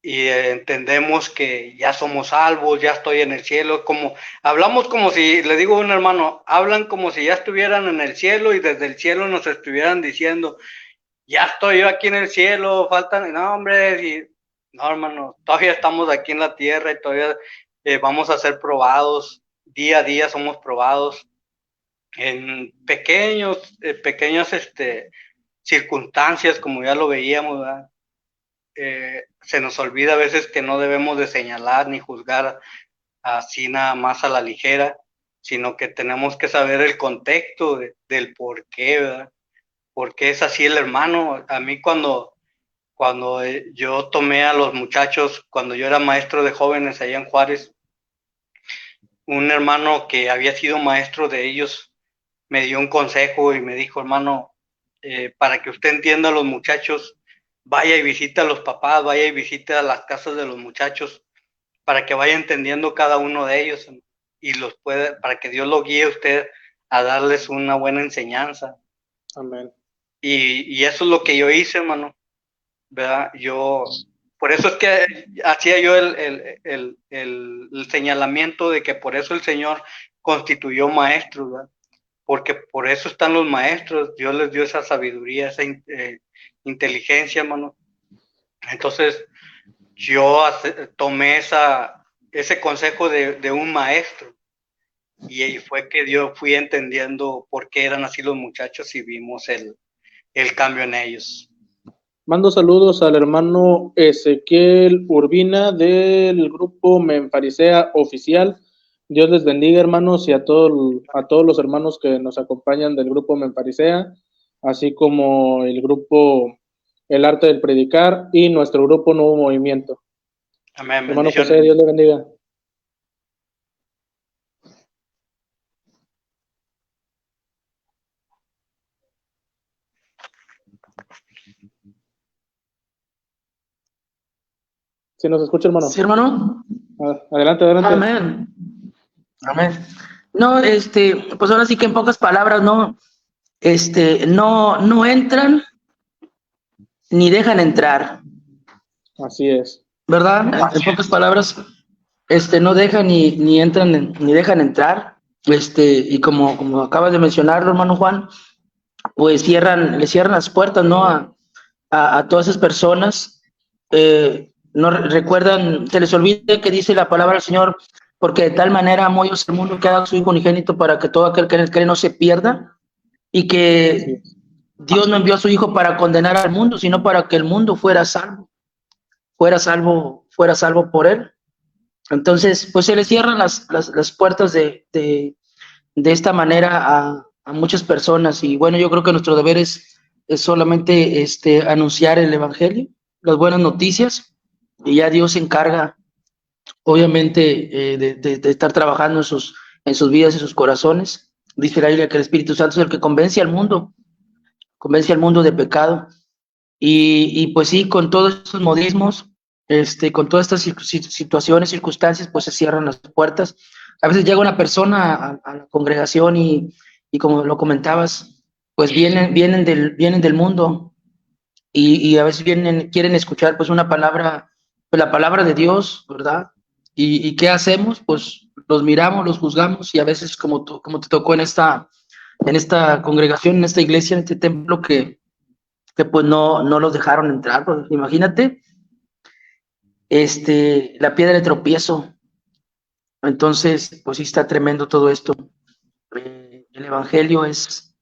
entendemos que ya somos salvos, ya estoy en el cielo, hablamos como si, le digo a un hermano, hablan como si ya estuvieran en el cielo y desde el cielo nos estuvieran diciendo, ya estoy yo aquí en el cielo, faltan, no hombre, no hermano, todavía estamos aquí en la tierra y todavía vamos a ser probados, día a día somos probados en pequeñas circunstancias, como ya lo veíamos, ¿verdad? Se nos olvida a veces que no debemos de señalar ni juzgar así nada más a la ligera, sino que tenemos que saber el contexto del por qué, ¿verdad? Porque es así el hermano. A mí cuando yo tomé a los muchachos, cuando yo era maestro de jóvenes allá en Juárez, un hermano que había sido maestro de ellos me dio un consejo y me dijo, hermano, para que usted entienda a los muchachos, vaya y visite a los papás, vaya y visite a las casas de los muchachos, para que vaya entendiendo cada uno de ellos y para que Dios lo guíe a usted a darles una buena enseñanza. Amén. Y eso es lo que yo hice, hermano, ¿verdad? Por eso es que hacía yo el señalamiento de que por eso el Señor constituyó maestros, ¿verdad? Porque por eso están los maestros, Dios les dio esa sabiduría, esa inteligencia, hermano. Entonces, yo tomé ese consejo de un maestro y ahí fue que yo fui entendiendo por qué eran así los muchachos y vimos el cambio en ellos. Mando saludos al hermano Ezequiel Urbina del grupo Memfarisea Oficial. Dios les bendiga, hermanos, y a todos los hermanos que nos acompañan del grupo Memfarisea, así como el grupo El Arte del Predicar y nuestro grupo Nuevo Movimiento. Amén. Hermano José, Dios le bendiga. ¿Sí nos escucha, hermano? Sí, hermano. Adelante. Amén. Amén. No, pues ahora sí que en pocas palabras, no entran ni dejan entrar. Así es. ¿Verdad? En pocas palabras, no dejan ni entran ni dejan entrar. Y como acabas de mencionarlo, hermano Juan, pues le cierran las puertas, ¿no? A todas esas personas. No recuerdan, se les olvida que dice la palabra del Señor, porque de tal manera amó Dios el mundo que ha dado su Hijo unigénito para que todo aquel que en él cree no se pierda, y que Dios no envió a su Hijo para condenar al mundo, sino para que el mundo fuera salvo por él. Entonces, pues se le cierran las puertas de esta manera a muchas personas, y bueno, yo creo que nuestro deber es solamente anunciar el evangelio, las buenas noticias, y ya Dios se encarga, obviamente, de estar trabajando en sus vidas y sus corazones. Dice la Biblia que el Espíritu Santo es el que convence al mundo de pecado, y pues sí, con todos estos modismos, con todas estas situaciones, circunstancias, pues se cierran las puertas. A veces llega una persona a la congregación y como lo comentabas, pues vienen del mundo, y a veces quieren escuchar pues una palabra, pues la palabra de Dios, ¿verdad? ¿Y qué hacemos? Pues los miramos, los juzgamos, y a veces como te tocó en esta congregación, en esta iglesia, en este templo, que pues no los dejaron entrar. Pues imagínate, la piedra de tropiezo. Entonces, pues sí está tremendo todo esto. El evangelio es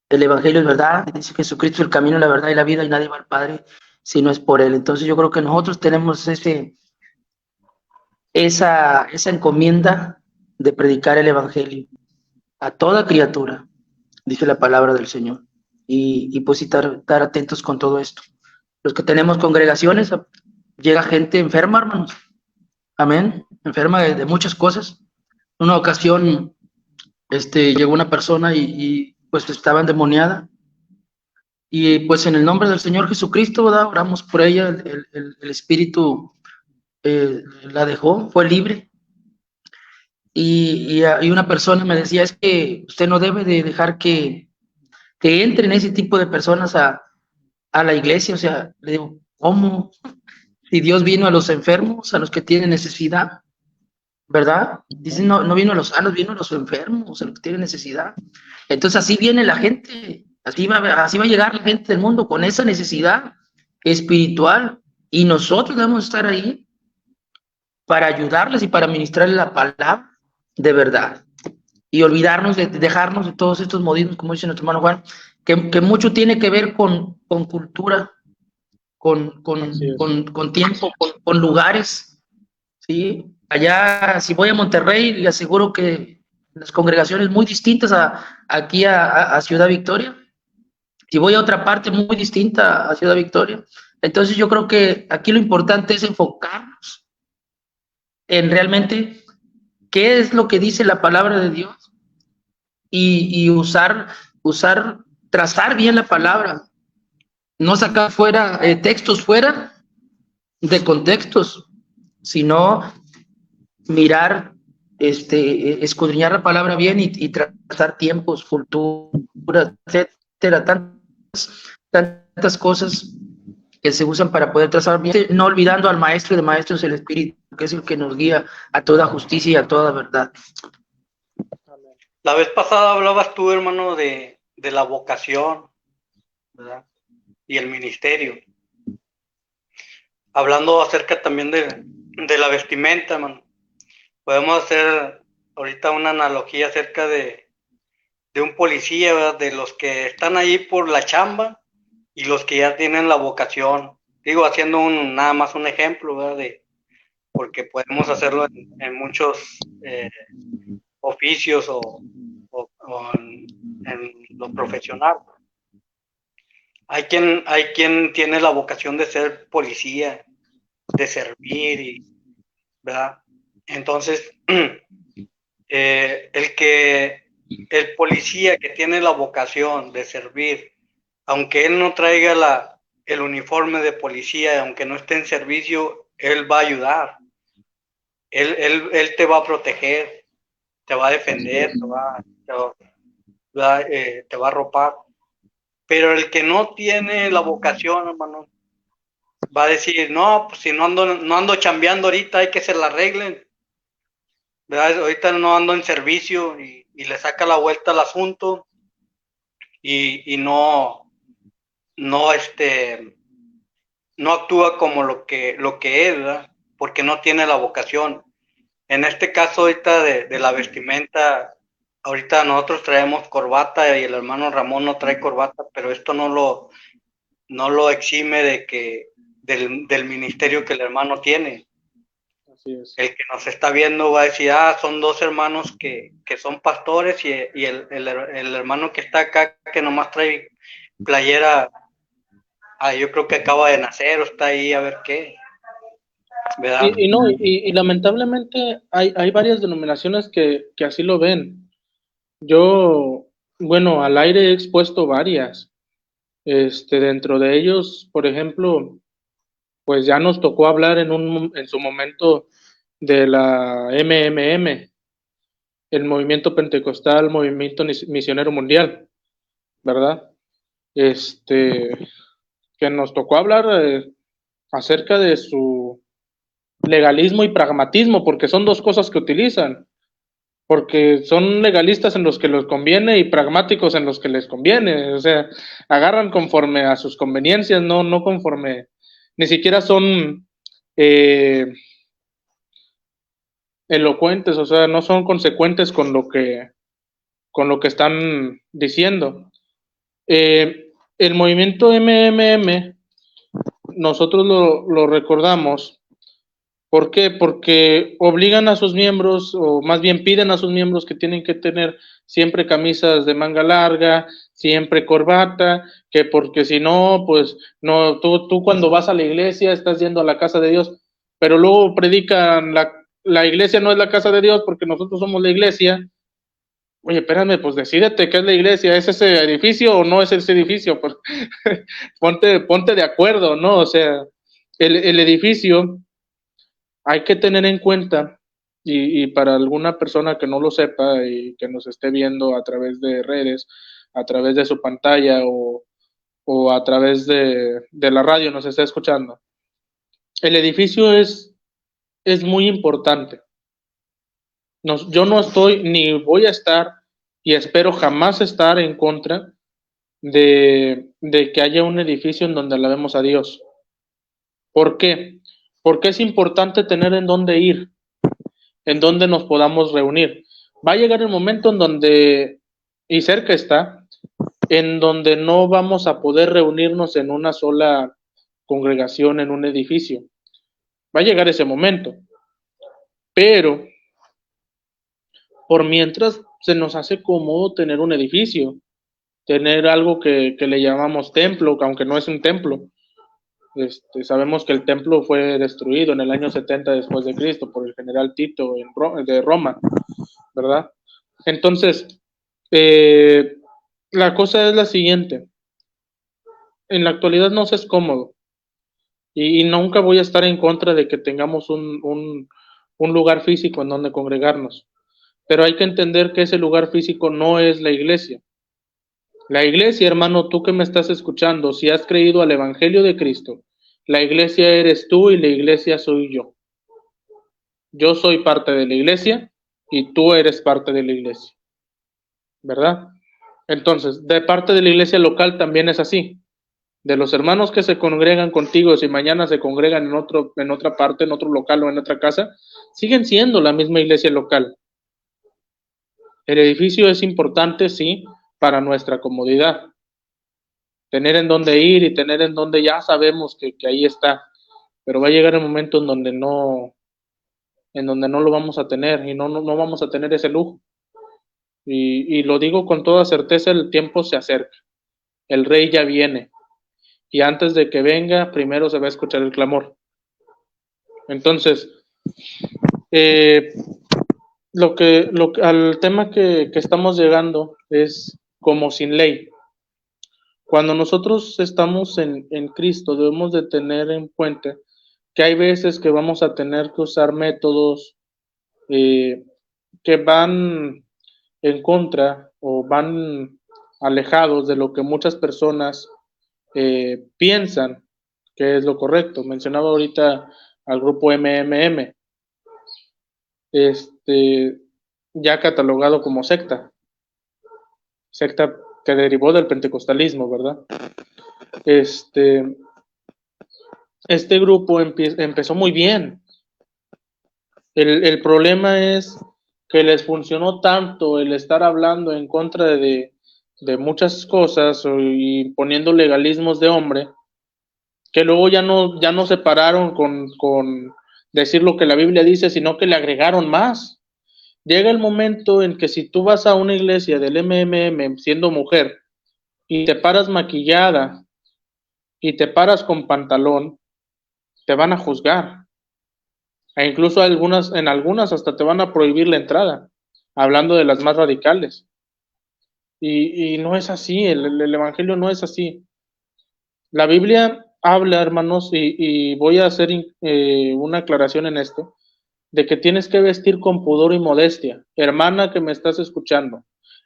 verdad. Dice Jesucristo el camino, la verdad y la vida, y nadie va al Padre si no es por él. Entonces yo creo que nosotros tenemos esa encomienda de predicar el evangelio a toda criatura, dice la palabra del Señor, y pues sí estar atentos con todo esto. Los que tenemos congregaciones, llega gente enferma, hermanos. Amén. Enferma de muchas cosas. En una ocasión, llegó una persona y pues estaba endemoniada. Y pues en el nombre del Señor Jesucristo, ¿verdad? Oramos por ella, el Espíritu la dejó, fue libre. Y una persona me decía, es que usted no debe de dejar que entren ese tipo de personas a la iglesia. O sea, le digo, ¿cómo? Si Dios vino a los enfermos, a los que tienen necesidad, ¿verdad? Dicen, no, no vino a los sanos, vino a los enfermos, a los que tienen necesidad. Entonces así viene la gente, así va a llegar la gente del mundo con esa necesidad espiritual, y nosotros debemos estar ahí para ayudarles y para ministrarles la palabra de verdad, y olvidarnos de dejarnos de todos estos modismos, como dice nuestro hermano Juan, que mucho tiene que ver con cultura, con tiempo, con lugares, ¿sí? Allá, si voy a Monterrey, le aseguro que las congregaciones muy distintas aquí a Ciudad Victoria. Si voy a otra parte muy distinta a Ciudad Victoria. Entonces yo creo que aquí lo importante es enfocarnos en realmente qué es lo que dice la palabra de Dios, y trazar bien la palabra, no sacar fuera textos fuera de contextos, sino mirar, escudriñar la palabra bien y trazar tiempos, culturas, etcétera, tantas cosas que se usan para poder trazar bien, no olvidando al maestro de maestros, el Espíritu, que es el que nos guía a toda justicia y a toda verdad. La vez pasada hablabas tú, hermano, de la vocación, ¿verdad? Y el ministerio. Hablando acerca también de la vestimenta, hermano. Podemos hacer ahorita una analogía acerca de un policía, ¿verdad? De los que están ahí por la chamba y los que ya tienen la vocación. Digo, haciendo nada más un ejemplo, ¿verdad? Porque podemos hacerlo en muchos oficios o en lo profesional. Hay quien tiene la vocación de ser policía, de servir, ¿verdad? Entonces, el policía que tiene la vocación de servir, aunque él no traiga el uniforme de policía, aunque no esté en servicio, él va a ayudar. Él te va a proteger, te va a defender, te va a arropar. Pero el que no tiene la vocación, hermano, va a decir, no, pues si no ando chambeando ahorita, hay que se la arreglen, ¿verdad? Ahorita no ando en servicio, y le saca la vuelta al asunto, y no actúa como lo que es, ¿verdad? Porque no tiene la vocación. En este caso ahorita de la vestimenta, ahorita nosotros traemos corbata y el hermano Ramón no trae corbata, pero esto no lo exime del ministerio que el hermano tiene. Así es. El que nos está viendo va a decir, son dos hermanos que son pastores, y el hermano que está acá, que nomás trae playera, yo creo que acaba de nacer o está ahí a ver qué, ¿verdad? Y lamentablemente hay varias denominaciones que así lo ven. Yo, bueno, al aire he expuesto varias. Dentro de ellos, por ejemplo, pues ya nos tocó hablar en su momento de la MMM, el Movimiento Pentecostal, Movimiento Misionero Mundial, ¿verdad? Que nos tocó hablar acerca de su legalismo y pragmatismo, porque son dos cosas que utilizan, porque son legalistas en los que les conviene y pragmáticos en los que les conviene. O sea, agarran conforme a sus conveniencias, no conforme, ni siquiera son elocuentes, o sea, no son consecuentes con lo que están diciendo. El movimiento MMM, nosotros lo recordamos. ¿Por qué? Porque obligan a sus miembros, o más bien piden a sus miembros, que tienen que tener siempre camisas de manga larga, siempre corbata, que porque si no, pues no, tú cuando vas a la iglesia estás yendo a la casa de Dios, pero luego predican la iglesia no es la casa de Dios porque nosotros somos la iglesia. Oye, espérame, pues decídete qué es la iglesia, ¿es ese edificio o no es ese edificio? Pues, ponte de acuerdo, ¿no? O sea, el edificio, hay que tener en cuenta, y para alguna persona que no lo sepa y que nos esté viendo a través de redes, a través de su pantalla o a través de la radio nos esté escuchando, el edificio es muy importante. Yo no estoy ni voy a estar y espero jamás estar en contra de que haya un edificio en donde alabemos a Dios. ¿Por qué? Porque es importante tener en dónde ir, en donde nos podamos reunir. Va a llegar el momento en donde, y cerca está, en donde no vamos a poder reunirnos en una sola congregación, en un edificio. Va a llegar ese momento. Pero, por mientras, se nos hace cómodo tener un edificio, tener algo que le llamamos templo, aunque no es un templo. Sabemos que el templo fue destruido en el año 70 después de Cristo por el general Tito de Roma, ¿verdad? Entonces, la cosa es la siguiente. En la actualidad nos es cómodo y nunca voy a estar en contra de que tengamos un lugar físico en donde congregarnos, pero hay que entender que ese lugar físico no es la iglesia. La iglesia, hermano, tú que me estás escuchando, si has creído al Evangelio de Cristo, la iglesia eres tú y la iglesia soy yo. Yo soy parte de la iglesia y tú eres parte de la iglesia, ¿verdad? Entonces, de parte de la iglesia local también es así. De los hermanos que se congregan contigo, si mañana se congregan en otra parte, en otro local o en otra casa, siguen siendo la misma iglesia local. El edificio es importante, sí, para nuestra comodidad. Tener en dónde ir y tener en dónde ya sabemos que ahí está. Pero va a llegar el momento en donde no lo vamos a tener y no vamos a tener ese lujo. Y lo digo con toda certeza, el tiempo se acerca. El rey ya viene. Y antes de que venga, primero se va a escuchar el clamor. Entonces, al tema que estamos llegando es como sin ley. Cuando nosotros estamos en Cristo, debemos de tener en cuenta que hay veces que vamos a tener que usar métodos que van en contra o van alejados de lo que muchas personas piensan que es lo correcto. Mencionaba ahorita al grupo MMM, ya catalogado como secta que derivó del pentecostalismo, ¿verdad? Este grupo empezó muy bien. El problema es que les funcionó tanto el estar hablando en contra de muchas cosas y poniendo legalismos de hombre, que luego ya no se pararon con decir lo que la Biblia dice, sino que le agregaron más. Llega el momento en que si tú vas a una iglesia del MMM siendo mujer y te paras maquillada y te paras con pantalón, te van a juzgar. E incluso en algunas hasta te van a prohibir la entrada, hablando de las más radicales. Y no es así, el Evangelio no es así. La Biblia habla, hermanos, y voy a hacer una aclaración en esto, de que tienes que vestir con pudor y modestia. Hermana que me estás escuchando,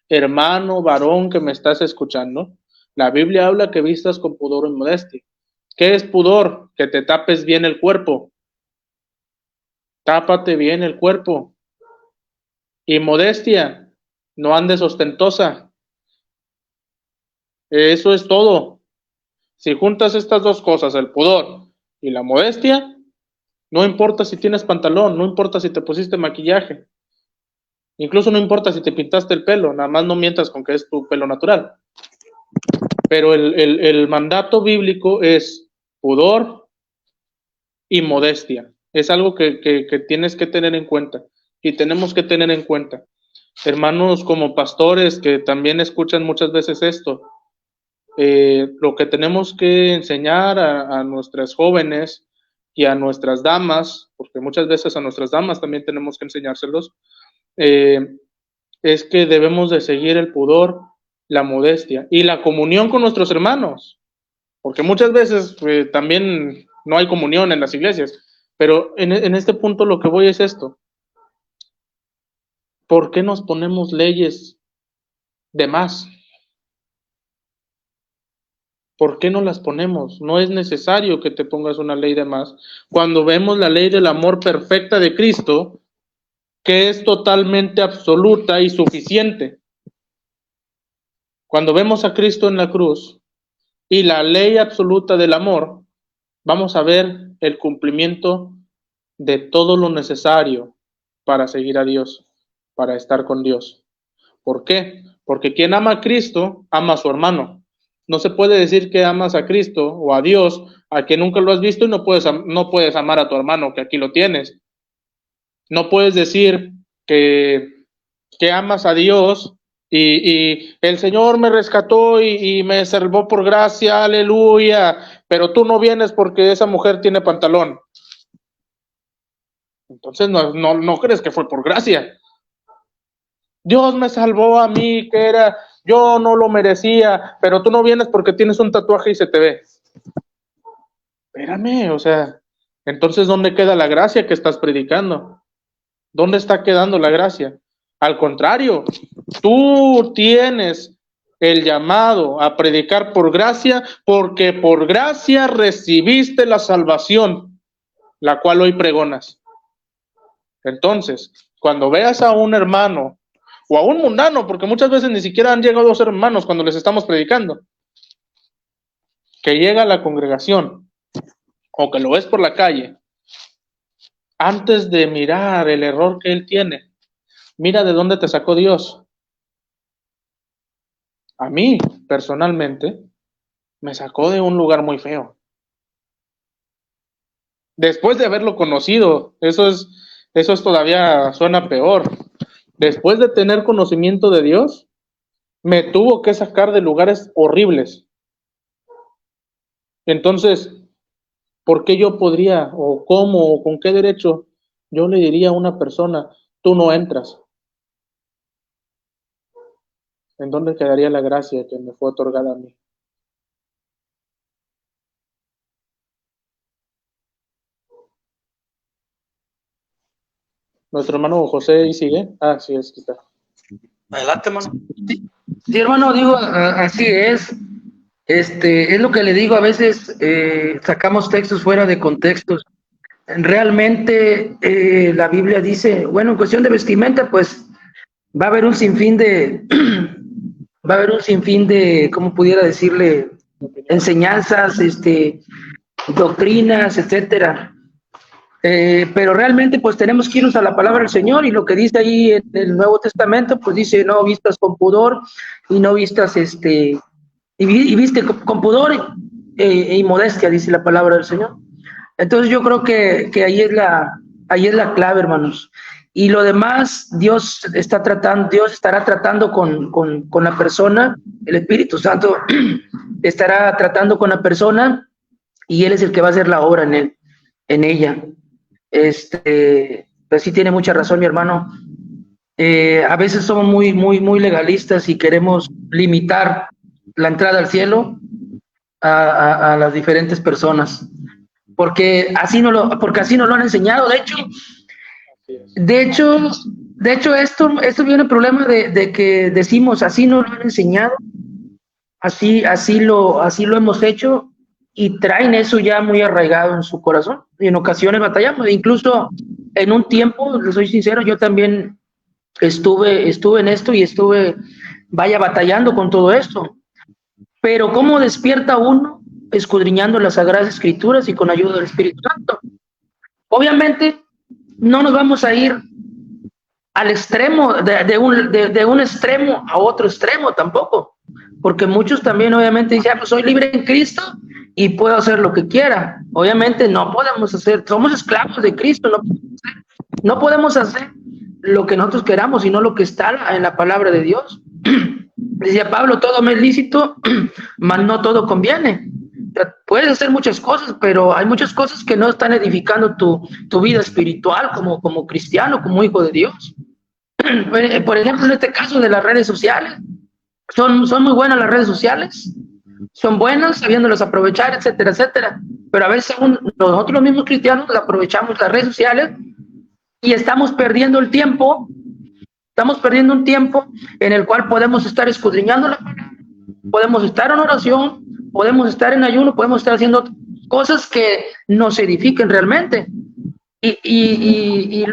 hermano varón que me estás escuchando, la Biblia habla que vistas con pudor y modestia. ¿Qué es pudor? Que te tapes bien el cuerpo. Tápate bien el cuerpo. Y modestia, no andes ostentosa. Eso es todo. Si juntas estas dos cosas, el pudor y la modestia, no importa si tienes pantalón, no importa si te pusiste maquillaje, incluso no importa si te pintaste el pelo, nada más no mientas con que es tu pelo natural. Pero el mandato bíblico es pudor y modestia. Es algo que tienes que tener en cuenta y tenemos que tener en cuenta. Hermanos como pastores que también escuchan muchas veces esto, lo que tenemos que enseñar a nuestras jóvenes y a nuestras damas, porque muchas veces a nuestras damas también tenemos que enseñárselos, es que debemos de seguir el pudor, la modestia y la comunión con nuestros hermanos, porque muchas veces también no hay comunión en las iglesias, Pero en este punto lo que voy es esto. ¿Por qué nos ponemos leyes de más? ¿Por qué no las ponemos? No es necesario que te pongas una ley de más. Cuando vemos la ley del amor perfecta de Cristo, que es totalmente absoluta y suficiente. Cuando vemos a Cristo en la cruz y la ley absoluta del amor, vamos a ver el cumplimiento de todo lo necesario para seguir a Dios, para estar con Dios. ¿Por qué? Porque quien ama a Cristo, ama a su hermano. No se puede decir que amas a Cristo o a Dios, a que nunca lo has visto y no puedes amar a tu hermano, que aquí lo tienes. No puedes decir que amas a Dios y el Señor me rescató y me salvó por gracia, aleluya, pero tú no vienes porque esa mujer tiene pantalón. Entonces no crees que fue por gracia. Dios me salvó a mí, yo no lo merecía, pero tú no vienes porque tienes un tatuaje y se te ve. Espérame, o sea, entonces ¿dónde queda la gracia que estás predicando? ¿Dónde está quedando la gracia? Al contrario, tú tienes el llamado a predicar por gracia, porque por gracia recibiste la salvación, la cual hoy pregonas. Entonces, cuando veas a un hermano o a un mundano, porque muchas veces ni siquiera han llegado a ser hermanos cuando les estamos predicando, que llega a la congregación o que lo ves por la calle, antes de mirar el error que él tiene, mira de dónde te sacó Dios. A mí, personalmente, me sacó de un lugar muy feo. Después de haberlo conocido, eso es todavía suena peor. Después de tener conocimiento de Dios, me tuvo que sacar de lugares horribles. Entonces, ¿por qué yo podría, o cómo, o con qué derecho yo le diría a una persona, tú no entras? ¿En dónde quedaría la gracia que me fue otorgada a mí? Nuestro hermano José, ¿y sigue? Ah, sí, es que está. Adelante, hermano. Sí, hermano, digo, así es. Es lo que le digo, a veces sacamos textos fuera de contextos. Realmente la Biblia dice, bueno, en cuestión de vestimenta, pues va a haber un sinfín de, ¿cómo pudiera decirle? Enseñanzas, doctrinas, etcétera. Pero realmente pues tenemos que irnos a la palabra del Señor, y lo que dice ahí en el Nuevo Testamento, pues dice, no vistas con pudor y no vistas, y viste con pudor y modestia, dice la palabra del Señor. Entonces yo creo que ahí es la clave, hermanos. Y lo demás, Dios estará tratando con la persona, el Espíritu Santo estará tratando con la persona, y Él es el que va a hacer la obra en ella. Pues sí tiene mucha razón mi hermano. A veces somos muy legalistas y queremos limitar la entrada al cielo a las diferentes personas, porque así no lo han enseñado. De hecho esto viene el problema de que decimos así no lo han enseñado, así lo hemos hecho, y traen eso ya muy arraigado en su corazón, y en ocasiones batallamos. Incluso en un tiempo, les soy sincero, yo también estuve en esto y batallando con todo esto. Pero ¿cómo despierta uno? Escudriñando las Sagradas Escrituras y con ayuda del Espíritu Santo. Obviamente no nos vamos a ir al extremo, de un extremo a otro extremo tampoco, porque muchos también obviamente dicen, pues soy libre en Cristo y puedo hacer lo que quiera. Obviamente no podemos hacer, somos esclavos de Cristo, no podemos hacer lo que nosotros queramos, sino lo que está en la palabra de Dios. Decía Pablo, todo me es lícito, mas no todo conviene. Puedes hacer muchas cosas, pero hay muchas cosas que no están edificando tu vida espiritual como cristiano, como hijo de Dios. Por ejemplo, en este caso de las redes sociales, son muy buenas las redes sociales, son buenas, sabiéndolas aprovechar, etcétera, etcétera. Pero a veces nosotros los mismos cristianos aprovechamos las redes sociales y estamos perdiendo el tiempo, estamos perdiendo un tiempo en el cual podemos estar escudriñando la palabra, podemos estar en oración, podemos estar en ayuno, podemos estar haciendo cosas que nos edifiquen realmente. Y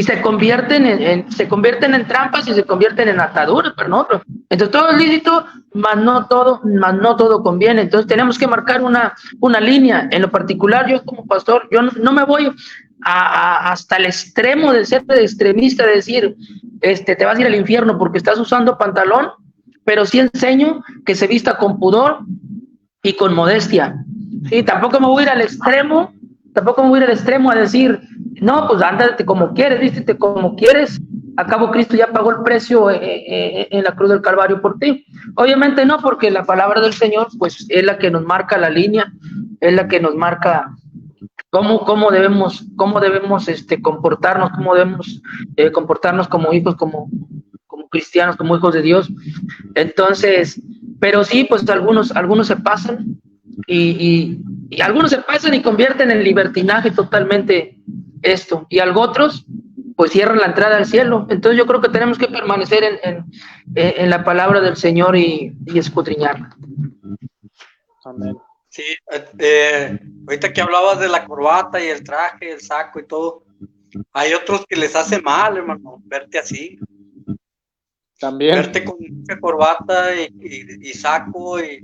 se convierten en trampas y se convierten en ataduras para nosotros. Entonces todo es lícito, mas no todo conviene. Entonces tenemos que marcar una línea. En lo particular, yo como pastor, yo no me voy hasta el extremo de ser extremista, de decir, te vas a ir al infierno porque estás usando pantalón, pero sí enseño que se vista con pudor y con modestia. Sí, tampoco me voy a ir al extremo a decir, no, pues ándate como quieres, vístete como quieres. Acabo Cristo ya pagó el precio en la cruz del Calvario por ti. Obviamente no, porque la palabra del Señor, pues es la que nos marca la línea, es la que nos marca cómo debemos comportarnos, cómo debemos comportarnos como hijos, como cristianos, como hijos de Dios. Entonces, pero sí, pues algunos se pasan y algunos se pasan y convierten en libertinaje totalmente esto, y otros pues cierran la entrada al cielo. Entonces yo creo que tenemos que permanecer en la palabra del Señor y escudriñarla. Amén. Sí, ahorita que hablabas de la corbata y el traje, el saco y todo, hay otros que les hace mal, hermano, verte así. También. Verte con mucha corbata y saco y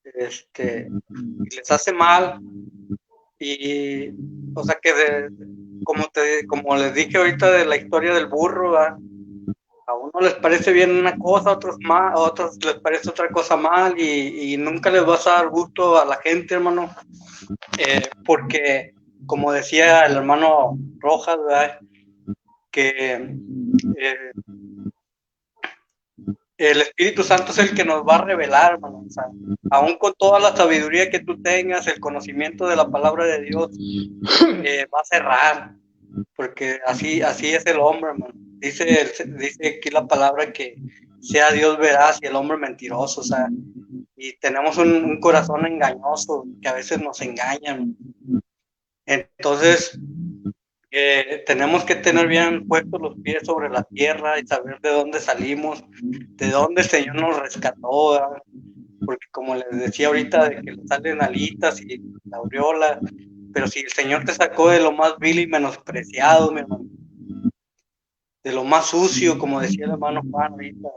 les hace mal. Y, o sea, que como les dije ahorita de la historia del burro, ¿verdad? A uno les parece bien una cosa, a otros les parece otra cosa mal, y nunca les vas a dar gusto a la gente, hermano, porque, como decía el hermano Rojas, ¿verdad? Que el Espíritu Santo es el que nos va a revelar, hermano. O sea, aún con toda la sabiduría que tú tengas, el conocimiento de la palabra de Dios, va a cerrar, porque así es el hombre, hermano. Dice aquí la palabra que sea Dios veraz y el hombre mentiroso, o sea, y tenemos un corazón engañoso que a veces nos engañan. Entonces, tenemos que tener bien puestos los pies sobre la tierra y saber de dónde salimos, de dónde el Señor nos rescató, ¿verdad? Porque como les decía ahorita, de que le salen alitas y la aureola, pero si el Señor te sacó de lo más vil y menospreciado, mi hermano, de lo más sucio, como decía el hermano Juan ahorita,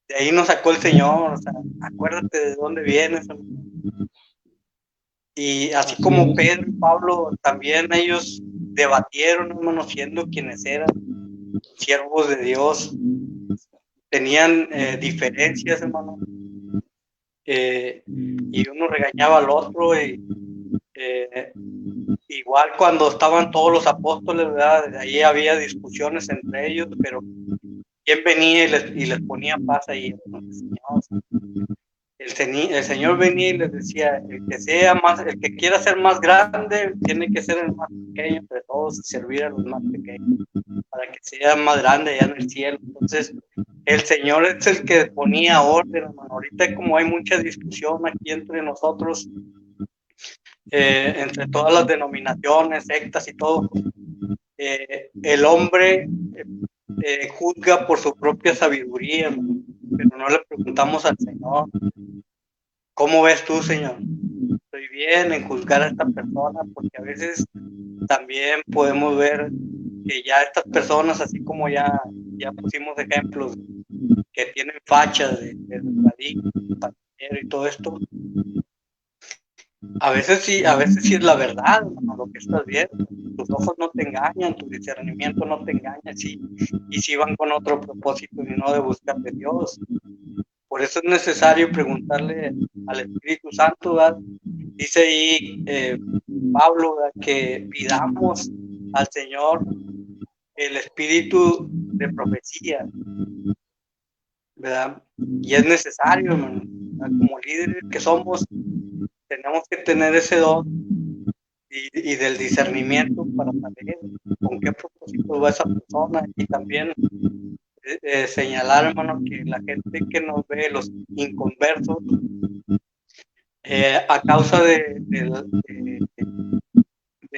de ahí nos sacó el Señor. O sea, acuérdate de dónde vienes, hermano. Y así como Pedro y Pablo, también ellos debatieron, hermano, siendo quienes eran siervos de Dios, tenían diferencias, hermano, y uno regañaba al otro, y igual cuando estaban todos los apóstoles, ¿verdad? Ahí había discusiones entre ellos, pero ¿quién venía y les ponía paz ahí? El Señor venía y les decía, el que quiera ser más grande, tiene que ser el más pequeño entre todos y servir a los más pequeños, para que sea más grande allá en el cielo. Entonces, el Señor es el que ponía orden, hermano. Ahorita, como hay mucha discusión aquí entre nosotros, entre todas las denominaciones, sectas y todo, el hombre juzga por su propia sabiduría, hermano, pero no le preguntamos al Señor. ¿Cómo ves tú, Señor? Estoy bien en juzgar a esta persona, porque a veces también podemos ver que ya estas personas, así como ya pusimos ejemplos, que tienen fachas de drogadicto, y todo esto, a veces sí es la verdad, ¿no? Lo que estás viendo. Tus ojos no te engañan, tu discernimiento no te engaña, sí, y sí van con otro propósito y no de buscar de Dios. Por eso es necesario preguntarle al Espíritu Santo, ¿verdad? Dice ahí Pablo, ¿verdad?, que pidamos al Señor el espíritu de profecía, ¿verdad? Y es necesario, hermano, ¿verdad? Como líderes que somos, tenemos que tener ese don y del discernimiento para saber con qué propósito va esa persona, y también señalar, hermano, que la gente que nos ve, los inconversos, a causa de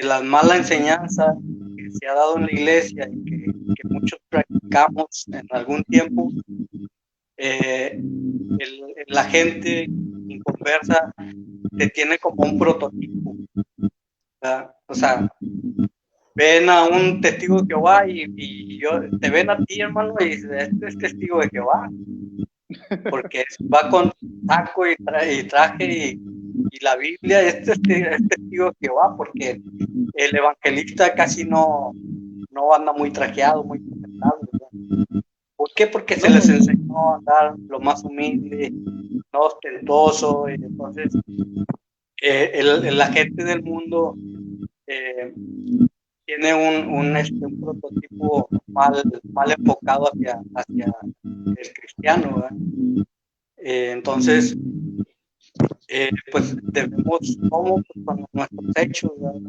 la mala enseñanza que se ha dado en la iglesia y que muchos practicamos en algún tiempo, la gente inconversa te tiene como un prototipo, ¿verdad? O sea, ven a un testigo de Jehová y te ven a ti, hermano, y dicen, este es testigo de Jehová, porque va con saco y traje y la Biblia, este es testigo de Jehová, porque el evangelista casi no anda muy trajeado, muy presentable, ¿verdad? ¿Por qué? Porque se les enseñó a andar lo más humilde, no ostentoso, y entonces la gente del mundo tiene un prototipo mal enfocado hacia el cristiano, ¿verdad? Entonces, pues debemos, como pues, con nuestros hechos, ¿verdad?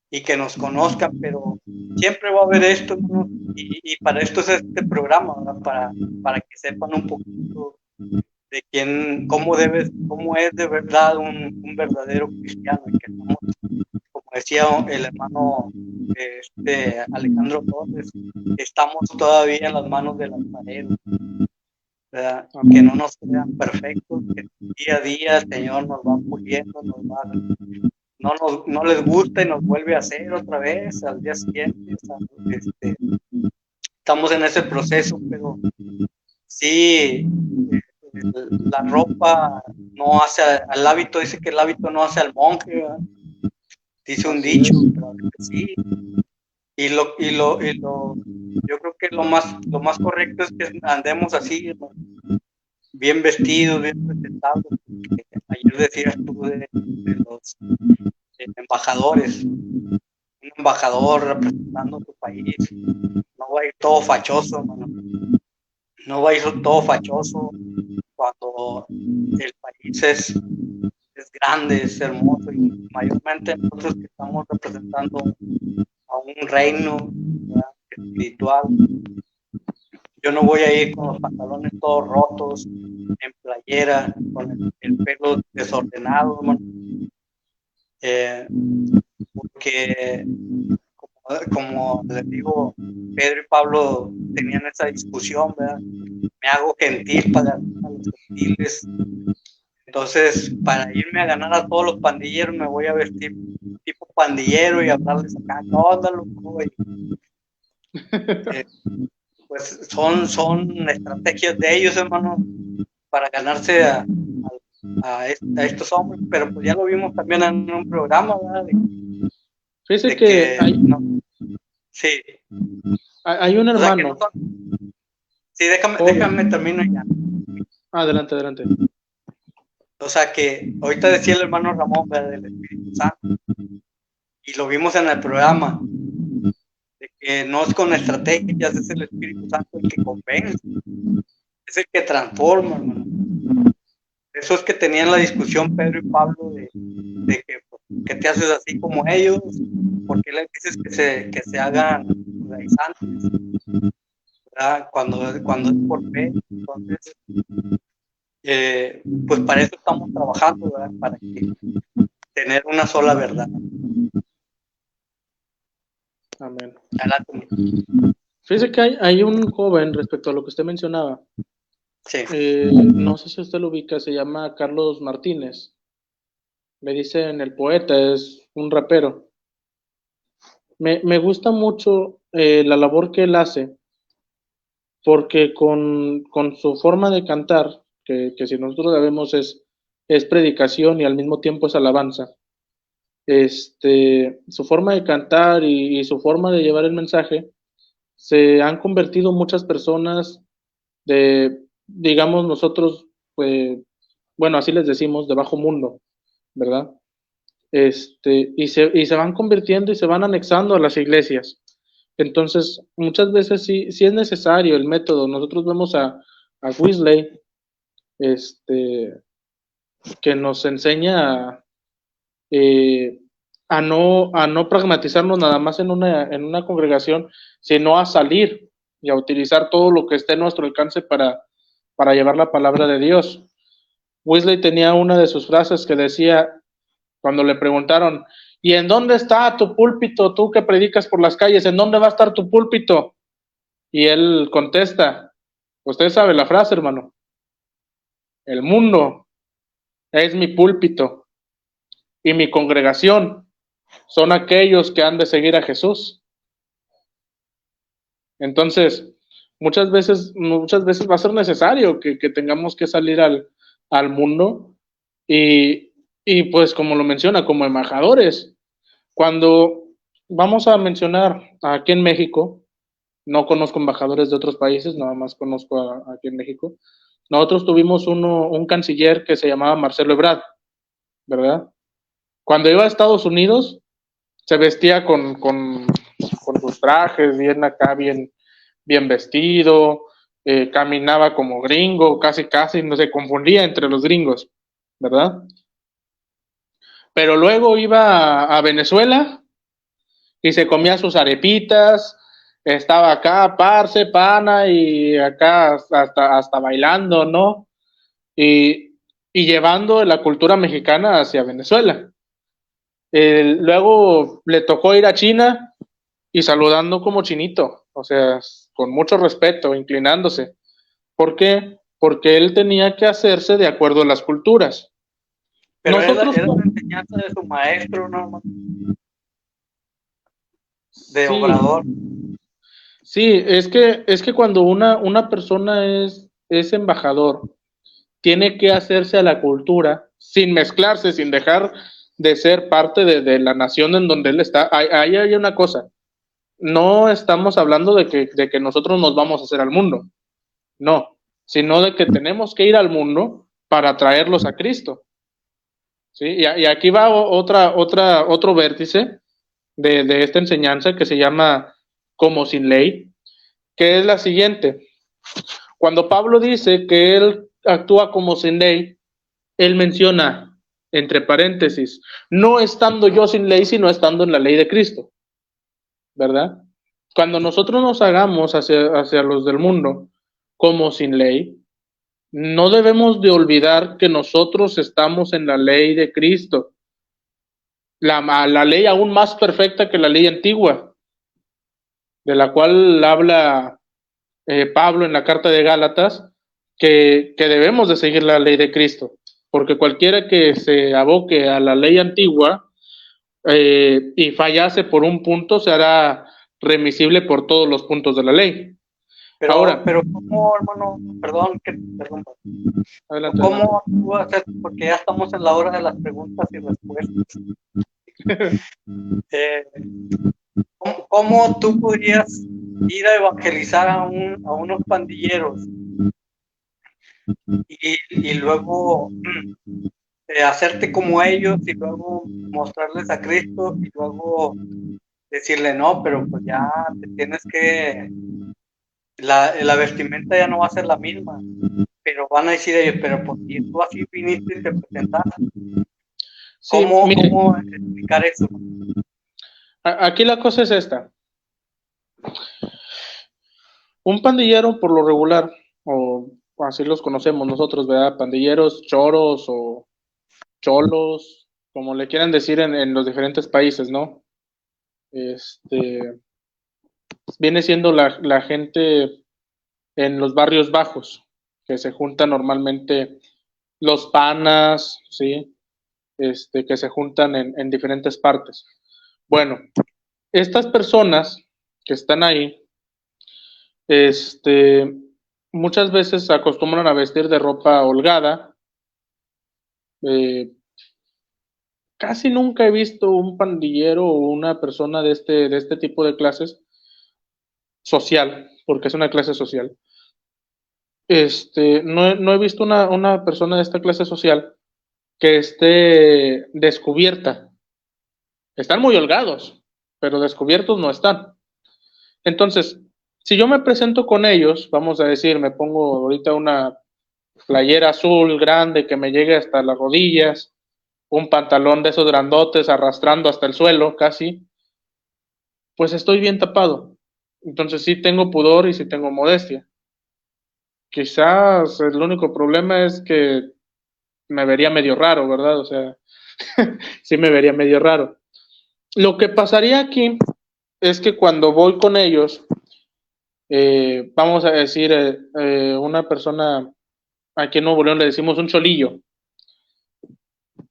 Y que nos conozcan, pero siempre va a haber esto, ¿no? Y para esto es este programa, ¿verdad? Para que sepan un poquito de quién, cómo es de verdad un verdadero cristiano, y que somos, como decía el hermano Alejandro Torres, estamos todavía en las manos del alfarero, ¿verdad? Que no nos sean perfectos, que día a día el Señor nos va puliendo, no les gusta y nos vuelve a hacer otra vez al día siguiente. O sea, estamos en ese proceso, pero sí, la ropa no hace al hábito, dice que el hábito no hace al monje, ¿verdad? Dice un dicho, pero sí. Yo creo que lo más correcto es que andemos así, ¿no? Bien vestidos, bien presentados. Ayer decías tú de los embajadores, un embajador representando tu país, no va a ir todo fachoso, mano. No va a ir todo fachoso cuando el país es grande, es hermoso, y mayormente nosotros que estamos representando a un reino, ¿verdad?, espiritual. Yo no voy a ir con los pantalones todos rotos, en playera, con el pelo desordenado, hermano. Porque como les digo, Pedro y Pablo tenían esa discusión, ¿verdad? Me hago gentil para ganar a los gentiles. Entonces, para irme a ganar a todos los pandilleros, me voy a vestir tipo pandillero y hablarles acá, ¿qué onda, loco? Pues son estrategias de ellos, hermano, para ganarse a estos hombres, pero pues ya lo vimos también en un programa, ¿verdad? Fíjese que sí. Hay un hermano. O sea, sí, déjame termino ya. Adelante. O sea que ahorita decía el hermano Ramón, ¿verdad?, del Espíritu Santo, y lo vimos en el programa, de que no es con estrategias, es el Espíritu Santo el que convence, es el que transforma, hermano. Eso es que tenían la discusión Pedro y Pablo de que te haces así como ellos, porque les dices que se hagan judaizantes, ¿verdad? Cuando es por fe. Entonces, pues para eso estamos trabajando, ¿verdad? Para tener una sola verdad. Amén. Adelante. Fíjese que hay un joven, respecto a lo que usted mencionaba, sí. No sé si usted lo ubica, se llama Carlos Martínez. Me dicen el poeta, es un rapero. Me gusta mucho la labor que él hace, porque con su forma de cantar, que si nosotros la vemos es predicación y al mismo tiempo es alabanza. Su forma de cantar y su forma de llevar el mensaje, se han convertido muchas personas digamos nosotros, pues, bueno, así les decimos, de bajo mundo, ¿verdad? Y se van convirtiendo y se van anexando a las iglesias. Entonces, muchas veces sí es necesario el método. Nosotros vemos a Wesley, que nos enseña a no pragmatizarnos nada más en una congregación, sino a salir y a utilizar todo lo que esté a nuestro alcance para llevar la palabra de Dios. Wesley tenía una de sus frases que decía, cuando le preguntaron, ¿y en dónde está tu púlpito? Tú que predicas por las calles, ¿en dónde va a estar tu púlpito? Y él contesta, usted sabe la frase, hermano, el mundo es mi púlpito y mi congregación son aquellos que han de seguir a Jesús. Entonces, muchas veces va a ser necesario que tengamos que salir al mundo y pues como lo menciona, como embajadores. Cuando vamos a mencionar aquí en México, no conozco embajadores de otros países, nada más conozco aquí en México. Nosotros tuvimos un canciller que se llamaba Marcelo Ebrard, ¿verdad? Cuando iba a Estados Unidos, se vestía con sus trajes, bien acá, bien vestido, caminaba como gringo, casi no se confundía entre los gringos, ¿verdad? Pero luego iba a Venezuela y se comía sus arepitas, estaba acá, parce, pana, y acá hasta bailando, ¿no? Y llevando la cultura mexicana hacia Venezuela. Luego le tocó ir a China y saludando como chinito, o sea, con mucho respeto, inclinándose. ¿Por qué? Porque él tenía que hacerse de acuerdo a las culturas. Pero Nosotros, era la enseñanza de su maestro, ¿no? De sí, Obrador. sí, es que cuando una persona es embajador, tiene que hacerse a la cultura sin mezclarse, sin dejar de ser parte de la nación en donde él está. Ahí hay una cosa, no estamos hablando de que nosotros nos vamos a hacer al mundo, no, sino de que tenemos que ir al mundo para traerlos a Cristo. ¿Sí? Y aquí va otro vértice de esta enseñanza que se llama como sin ley, que es la siguiente. Cuando Pablo dice que él actúa como sin ley, él menciona, entre paréntesis, no estando yo sin ley, sino estando en la ley de Cristo, ¿verdad? Cuando nosotros nos hagamos hacia los del mundo como sin ley, no debemos de olvidar que nosotros estamos en la ley de Cristo, la ley aún más perfecta que la ley antigua, de la cual habla Pablo en la carta de Gálatas, que debemos de seguir la ley de Cristo, porque cualquiera que se aboque a la ley antigua y fallase por un punto, se hará remisible por todos los puntos de la ley. Pero ¿cómo, hermano? Perdón que te interrumpa. Adelante. ¿Cómo tú haces? Porque ya estamos en la hora de las preguntas y respuestas. ¿Cómo tú podrías ir a evangelizar a unos pandilleros y luego hacerte como ellos y luego mostrarles a Cristo y luego decirle no, pero pues ya te tienes que, la vestimenta ya no va a ser la misma, pero van a decir ellos, pero pues si tú así viniste y te presentaste? Sí, ¿Cómo explicar eso? Aquí la cosa es esta. Un pandillero, por lo regular, o así los conocemos nosotros, ¿verdad? Pandilleros, choros o cholos, como le quieran decir en los diferentes países, ¿no? Viene siendo la gente en los barrios bajos, que se juntan normalmente los panas, ¿sí? Que se juntan en diferentes partes. Bueno, estas personas que están ahí, muchas veces se acostumbran a vestir de ropa holgada. Casi nunca he visto un pandillero o una persona de este tipo de clases social, porque es una clase social. No he visto una persona de esta clase social que esté descubierta. Están muy holgados, pero descubiertos no están. Entonces, si yo me presento con ellos, vamos a decir, me pongo ahorita una playera azul grande que me llegue hasta las rodillas, un pantalón de esos grandotes arrastrando hasta el suelo casi, pues estoy bien tapado. Entonces sí tengo pudor y sí tengo modestia. Quizás el único problema es que me vería medio raro, ¿verdad? O sea, sí me vería medio raro. Lo que pasaría aquí es que cuando voy con ellos, vamos a decir, una persona, aquí en Nuevo León le decimos un cholillo,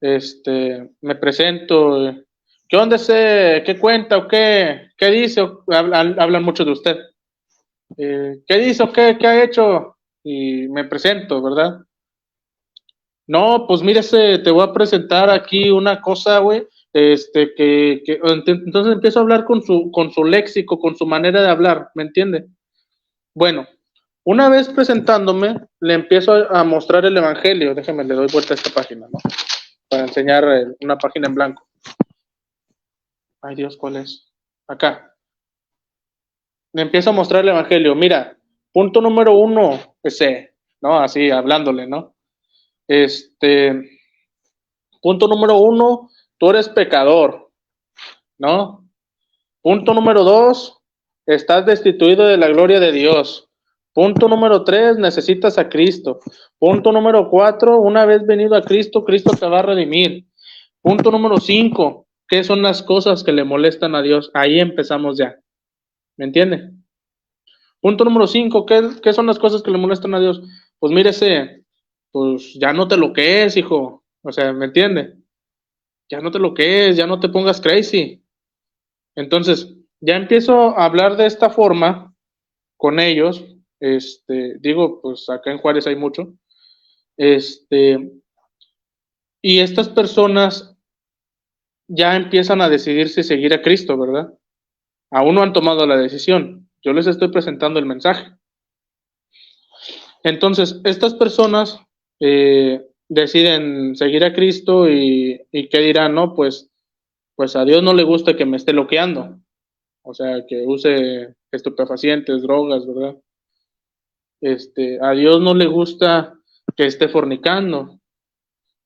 me presento, ¿qué onda ese? ¿Qué cuenta o qué? ¿Qué dice? Hablan mucho de usted. ¿Qué dice o qué ha hecho? Y me presento, ¿verdad? No, pues mírese, te voy a presentar aquí una cosa, güey, entonces empiezo a hablar con su léxico, con su manera de hablar, ¿me entiende? Bueno, una vez presentándome, le empiezo a mostrar el evangelio, déjeme, le doy vuelta a esta página, ¿no? Para enseñar una página en blanco. Ay Dios, ¿cuál es? Acá. Le empiezo a mostrar el evangelio, mira, punto número 1, ese, ¿no? Así, hablándole, ¿no? Punto número 1, tú eres pecador, ¿no? Punto número 2, estás destituido de la gloria de Dios. Punto número 3, necesitas a Cristo. Punto número 4, una vez venido a Cristo, Cristo te va a redimir. Punto número 5, ¿qué son las cosas que le molestan a Dios? Ahí empezamos ya. ¿Me entiende? Punto número 5, ¿qué son las cosas que le molestan a Dios? Pues mírese, pues ya no te lo que es, hijo. O sea, ¿me entiende? Ya no te lo que es, ya no te pongas crazy. Entonces, ya empiezo a hablar de esta forma con ellos. Digo, pues acá en Juárez hay mucho. Y estas personas ya empiezan a decidir si seguir a Cristo, ¿verdad? Aún no han tomado la decisión. Yo les estoy presentando el mensaje. Entonces, estas personas deciden seguir a Cristo y ¿qué dirán? No, pues a Dios no le gusta que me esté loqueando. O sea, que use estupefacientes, drogas, ¿verdad? A Dios no le gusta que esté fornicando.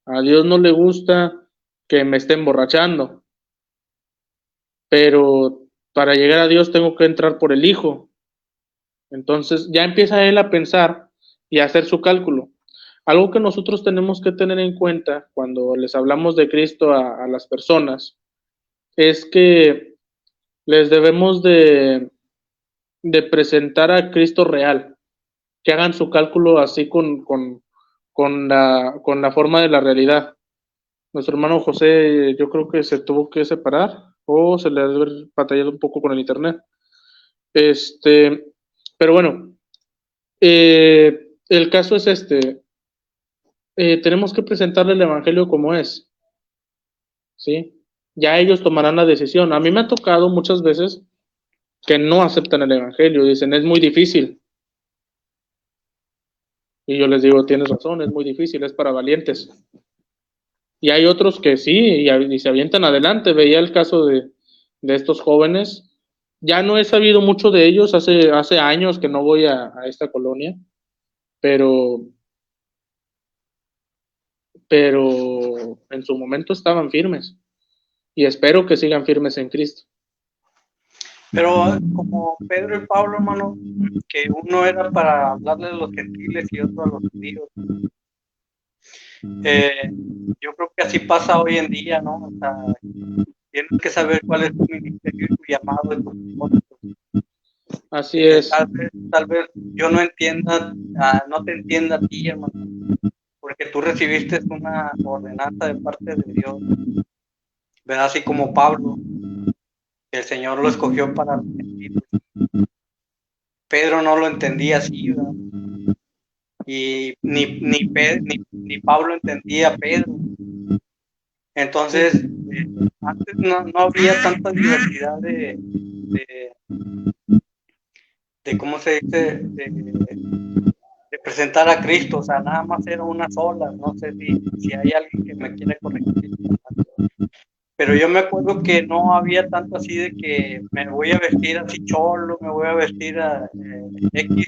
A Dios no le gusta que me esté emborrachando. Pero para llegar a Dios tengo que entrar por el Hijo. Entonces ya empieza él a pensar y a hacer su cálculo. Algo que nosotros tenemos que tener en cuenta cuando les hablamos de Cristo a las personas es que les debemos de presentar a Cristo real, que hagan su cálculo así con la forma de la realidad. Nuestro hermano José, yo creo que se tuvo que separar o se le ha de haber batallado un poco con el internet. Pero bueno, el caso es tenemos que presentarle el evangelio como es, ¿sí? Ya ellos tomarán la decisión. A mí me ha tocado muchas veces que no aceptan el evangelio, dicen, es muy difícil. Y yo les digo, tienes razón, es muy difícil, es para valientes. Y hay otros que sí, y se avientan adelante. Veía el caso de estos jóvenes. Ya no he sabido mucho de ellos, hace años que no voy a esta colonia, pero, pero en su momento estaban firmes y espero que sigan firmes en Cristo. Pero como Pedro y Pablo, hermano, que uno era para hablarle a los gentiles y otro a los judíos. Yo creo que así pasa hoy en día, ¿no? O sea, tienes que saber cuál es tu ministerio y tu llamado y tu propósito. Así es. Tal vez yo no entienda, no te entienda a ti, hermano, porque tú recibiste una ordenanza de parte de Dios, ¿verdad? Así como Pablo, que el Señor lo escogió para los gentiles. Pedro no lo entendía así, ¿verdad? Y ni Pablo entendía a Pedro. Entonces, antes no había tanta diversidad de ¿cómo se dice? De presentar a Cristo, o sea, nada más era una sola. No sé si hay alguien que me quiere corregir. Pero yo me acuerdo que no había tanto así de que me voy a vestir así cholo, me voy a vestir X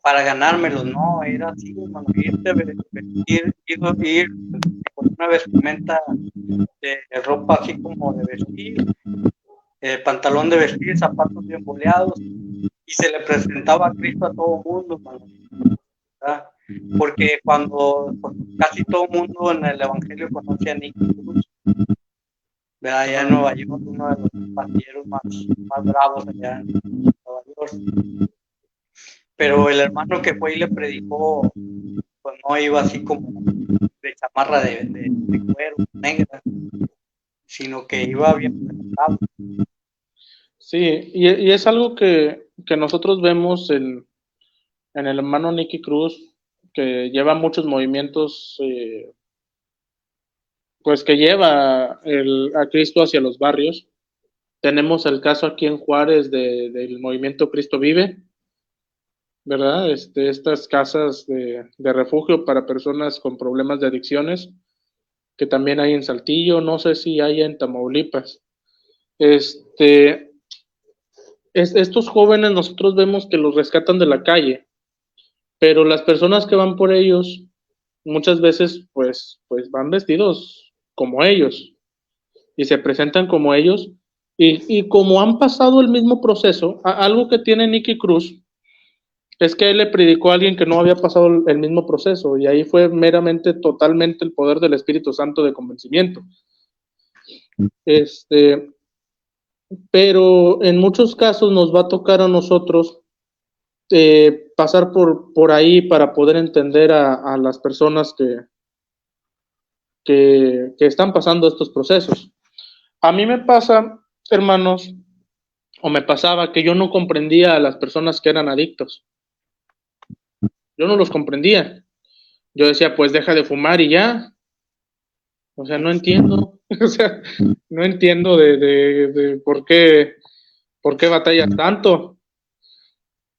para ganármelo. No, era así, hermano, ir con una vestimenta de ropa así como de vestir, pantalón de vestir, zapatos bien boleados, y se le presentaba a Cristo a todo mundo, hermano, ¿verdad? Porque cuando casi todo el mundo en el Evangelio conoce a Nicky Cruz, ¿verdad? Allá en Nueva York, uno de los pandilleros más bravos allá en Nueva York. Pero el hermano que fue y le predicó, pues no iba así como de chamarra de cuero negra, sino que iba bien presentado. Sí, y es algo que nosotros vemos en el hermano Nicky Cruz, que lleva muchos movimientos, pues que lleva a Cristo hacia los barrios. Tenemos el caso aquí en Juárez del movimiento Cristo Vive, ¿verdad? Estas casas de refugio para personas con problemas de adicciones, que también hay en Saltillo, no sé si hay en Tamaulipas. Estos jóvenes nosotros vemos que los rescatan de la calle, pero las personas que van por ellos muchas veces pues van vestidos como ellos y se presentan como ellos y como han pasado el mismo proceso, algo que tiene Nicky Cruz es que él le predicó a alguien que no había pasado el mismo proceso y ahí fue meramente, totalmente el poder del Espíritu Santo de convencimiento. Pero en muchos casos nos va a tocar a nosotros pasar por ahí para poder entender a las personas que están pasando estos procesos. A mí me pasa, hermanos, o me pasaba que yo no comprendía a las personas que eran adictos. Yo no los comprendía. Yo decía, pues deja de fumar y ya. O sea, no entiendo. O sea, no entiendo de por qué batallas tanto.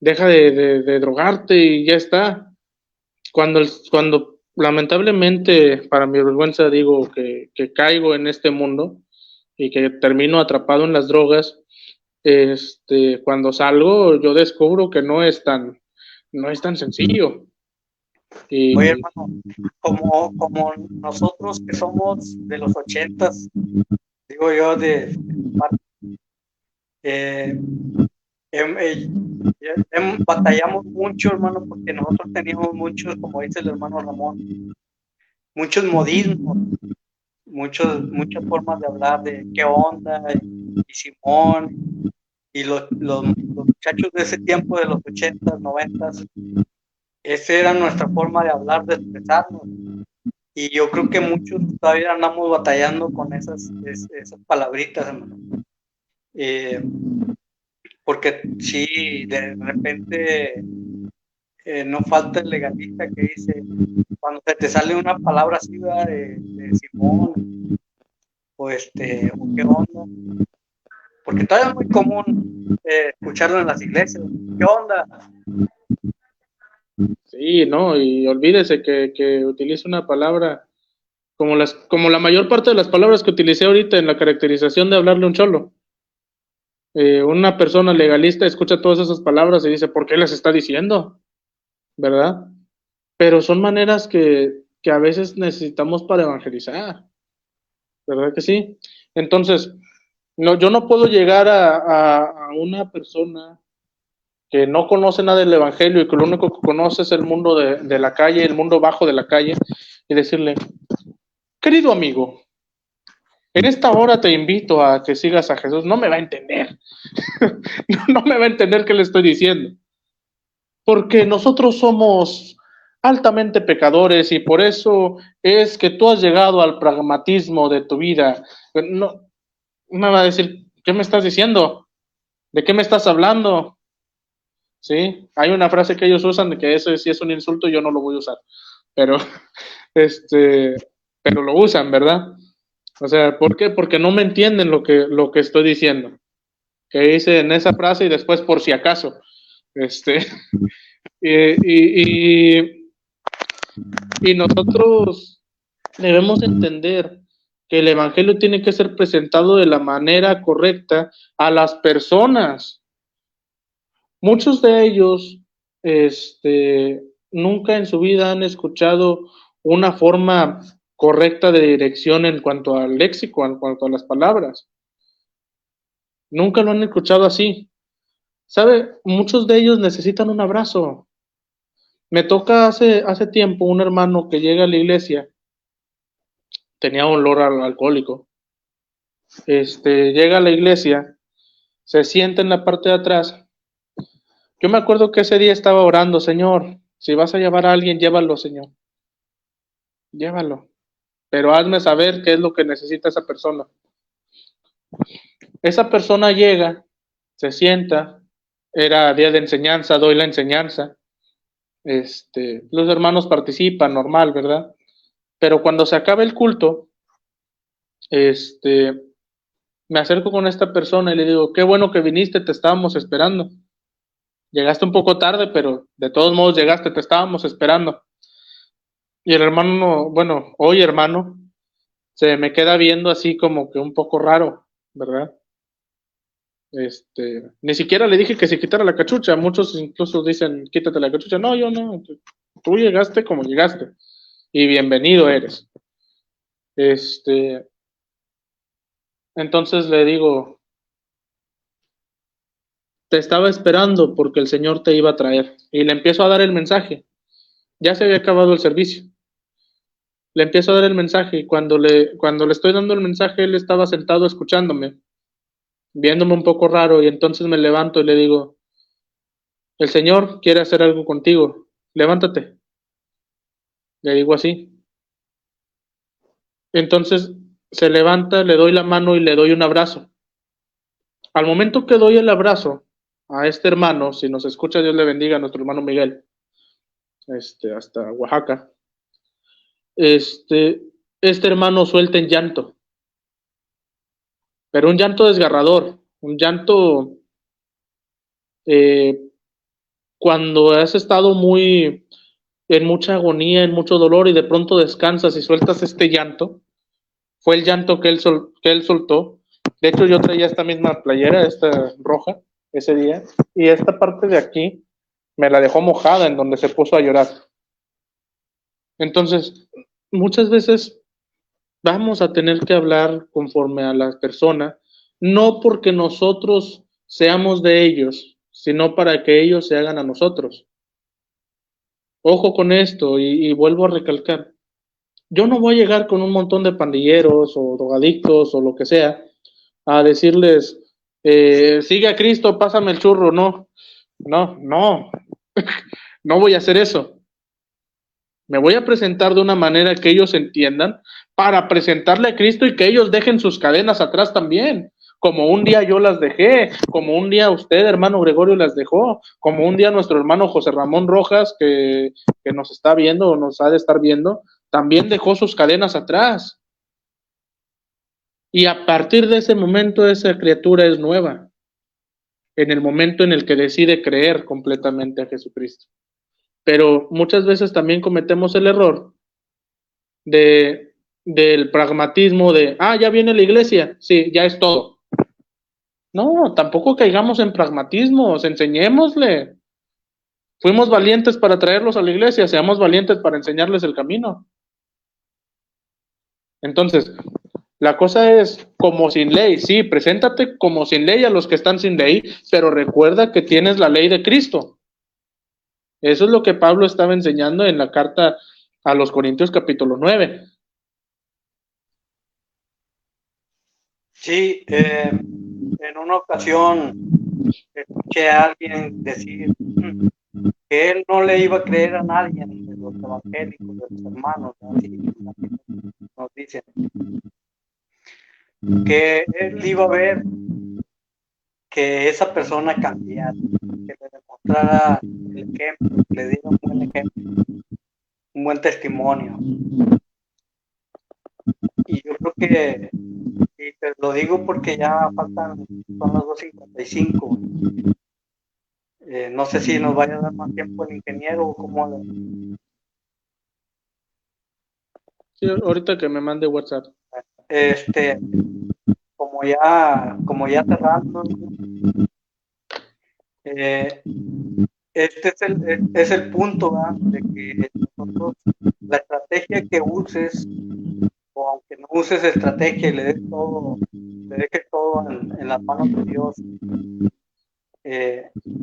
Deja de drogarte y ya está. Cuando lamentablemente, para mi vergüenza, digo que caigo en este mundo y que termino atrapado en las drogas, cuando salgo yo descubro que no es tan sencillo. Oye, hermano, como nosotros que somos de los 80s, digo yo, batallamos mucho, hermano, porque nosotros teníamos muchos, como dice el hermano Ramón, muchos modismos, muchas formas de hablar de qué onda, y Simón, y los muchachos de ese tiempo, de los 80s, 90s, esa era nuestra forma de hablar, de expresarnos. Y yo creo que muchos todavía andamos batallando con esas palabritas, hermano. Porque sí, de repente no falta el legalista que dice, cuando se te sale una palabra así, de Simón, o o qué onda, porque todavía es muy común escucharlo en las iglesias, ¿qué onda? Sí, no, y olvídese que utilice una palabra como la mayor parte de las palabras que utilicé ahorita en la caracterización de hablarle a un cholo. Una persona legalista escucha todas esas palabras y dice, ¿por qué las está diciendo? ¿Verdad? Pero son maneras que a veces necesitamos para evangelizar, ¿verdad que sí? Entonces, no, yo no puedo llegar a una persona que no conoce nada del evangelio y que lo único que conoce es el mundo de la calle, el mundo bajo de la calle, y decirle, querido amigo, en esta hora te invito a que sigas a Jesús. No me va a entender. No me va a entender qué le estoy diciendo. Porque nosotros somos altamente pecadores y por eso es que tú has llegado al pragmatismo de tu vida. No, me va a decir, ¿qué me estás diciendo? ¿De qué me estás hablando? Sí, hay una frase que ellos usan de que eso sí es un insulto, yo no lo voy a usar. Pero, pero lo usan, ¿verdad? O sea, ¿por qué? Porque no me entienden lo que estoy diciendo. Que hice en esa frase y después por si acaso. Y nosotros debemos entender que el evangelio tiene que ser presentado de la manera correcta a las personas. Muchos de ellos, nunca en su vida han escuchado una forma correcta de dirección en cuanto al léxico, en cuanto a las palabras. Nunca lo han escuchado así. ¿Sabe? Muchos de ellos necesitan un abrazo. Me toca hace tiempo un hermano que llega a la iglesia, tenía olor al alcohólico. Llega a la iglesia, se sienta en la parte de atrás. Yo me acuerdo que ese día estaba orando, Señor, si vas a llevar a alguien, llévalo, Señor, llévalo. Pero hazme saber qué es lo que necesita esa persona. Esa persona llega, se sienta, era día de enseñanza, doy la enseñanza. Los hermanos participan, normal, ¿verdad? Pero cuando se acaba el culto, me acerco con esta persona y le digo, qué bueno que viniste, te estábamos esperando. Llegaste un poco tarde, pero de todos modos llegaste, te estábamos esperando. Y el hermano, bueno, hoy hermano, se me queda viendo así como que un poco raro, ¿verdad? Ni siquiera le dije que se quitara la cachucha. Muchos incluso dicen, quítate la cachucha. No, yo no. Tú llegaste como llegaste. Y bienvenido eres. Entonces le digo, te estaba esperando porque el Señor te iba a traer. Y le empiezo a dar el mensaje. Ya se había acabado el servicio. Le empiezo a dar el mensaje y cuando le estoy dando el mensaje, él estaba sentado escuchándome, viéndome un poco raro y entonces me levanto y le digo, el Señor quiere hacer algo contigo, levántate. Le digo así. Entonces se levanta, le doy la mano y le doy un abrazo. Al momento que doy el abrazo a este hermano, si nos escucha, Dios le bendiga a nuestro hermano Miguel, hasta Oaxaca, este hermano suelta en llanto, pero un llanto desgarrador, un llanto eh, cuando has estado en mucha agonía, en mucho dolor y de pronto descansas y sueltas este llanto. Fue el llanto que él soltó. De hecho, yo traía esta misma playera, esta roja, ese día, y esta parte de aquí me la dejó mojada en donde se puso a llorar. Entonces, muchas veces vamos a tener que hablar conforme a la persona, no porque nosotros seamos de ellos, sino para que ellos se hagan a nosotros. Ojo con esto y vuelvo a recalcar. Yo no voy a llegar con un montón de pandilleros o drogadictos o lo que sea a decirles, sigue a Cristo, pásame el churro. No, no, no, no voy a hacer eso. Me voy a presentar de una manera que ellos entiendan para presentarle a Cristo y que ellos dejen sus cadenas atrás también. Como un día yo las dejé, como un día usted, hermano Gregorio, las dejó, como un día nuestro hermano José Ramón Rojas, que nos está viendo o nos ha de estar viendo, también dejó sus cadenas atrás. Y a partir de ese momento esa criatura es nueva, en el momento en el que decide creer completamente a Jesucristo. Pero muchas veces también cometemos el error del pragmatismo de, ya viene la iglesia, sí, ya es todo. No, tampoco caigamos en pragmatismos, enseñémosle. Fuimos valientes para traerlos a la iglesia, seamos valientes para enseñarles el camino. Entonces, la cosa es como sin ley, sí, preséntate como sin ley a los que están sin ley, pero recuerda que tienes la ley de Cristo. Eso es lo que Pablo estaba enseñando en la carta a los Corintios capítulo 9. Sí, en una ocasión escuché a alguien decir que él no le iba a creer a nadie de los evangélicos, de los hermanos, así nos dicen, que él iba a ver que esa persona cambiara, que le demostrara el ejemplo, que le diera un buen ejemplo, un buen testimonio. Y yo creo que, y te lo digo porque ya faltan, son las 2:55. No sé si nos vaya a dar más tiempo el ingeniero o cómo. Sí, ahorita que me mande WhatsApp. Como ya cerrando, este es el punto, ¿verdad? De que nosotros, la estrategia que uses, o aunque no uses estrategia y le dejes todo en las manos de Dios,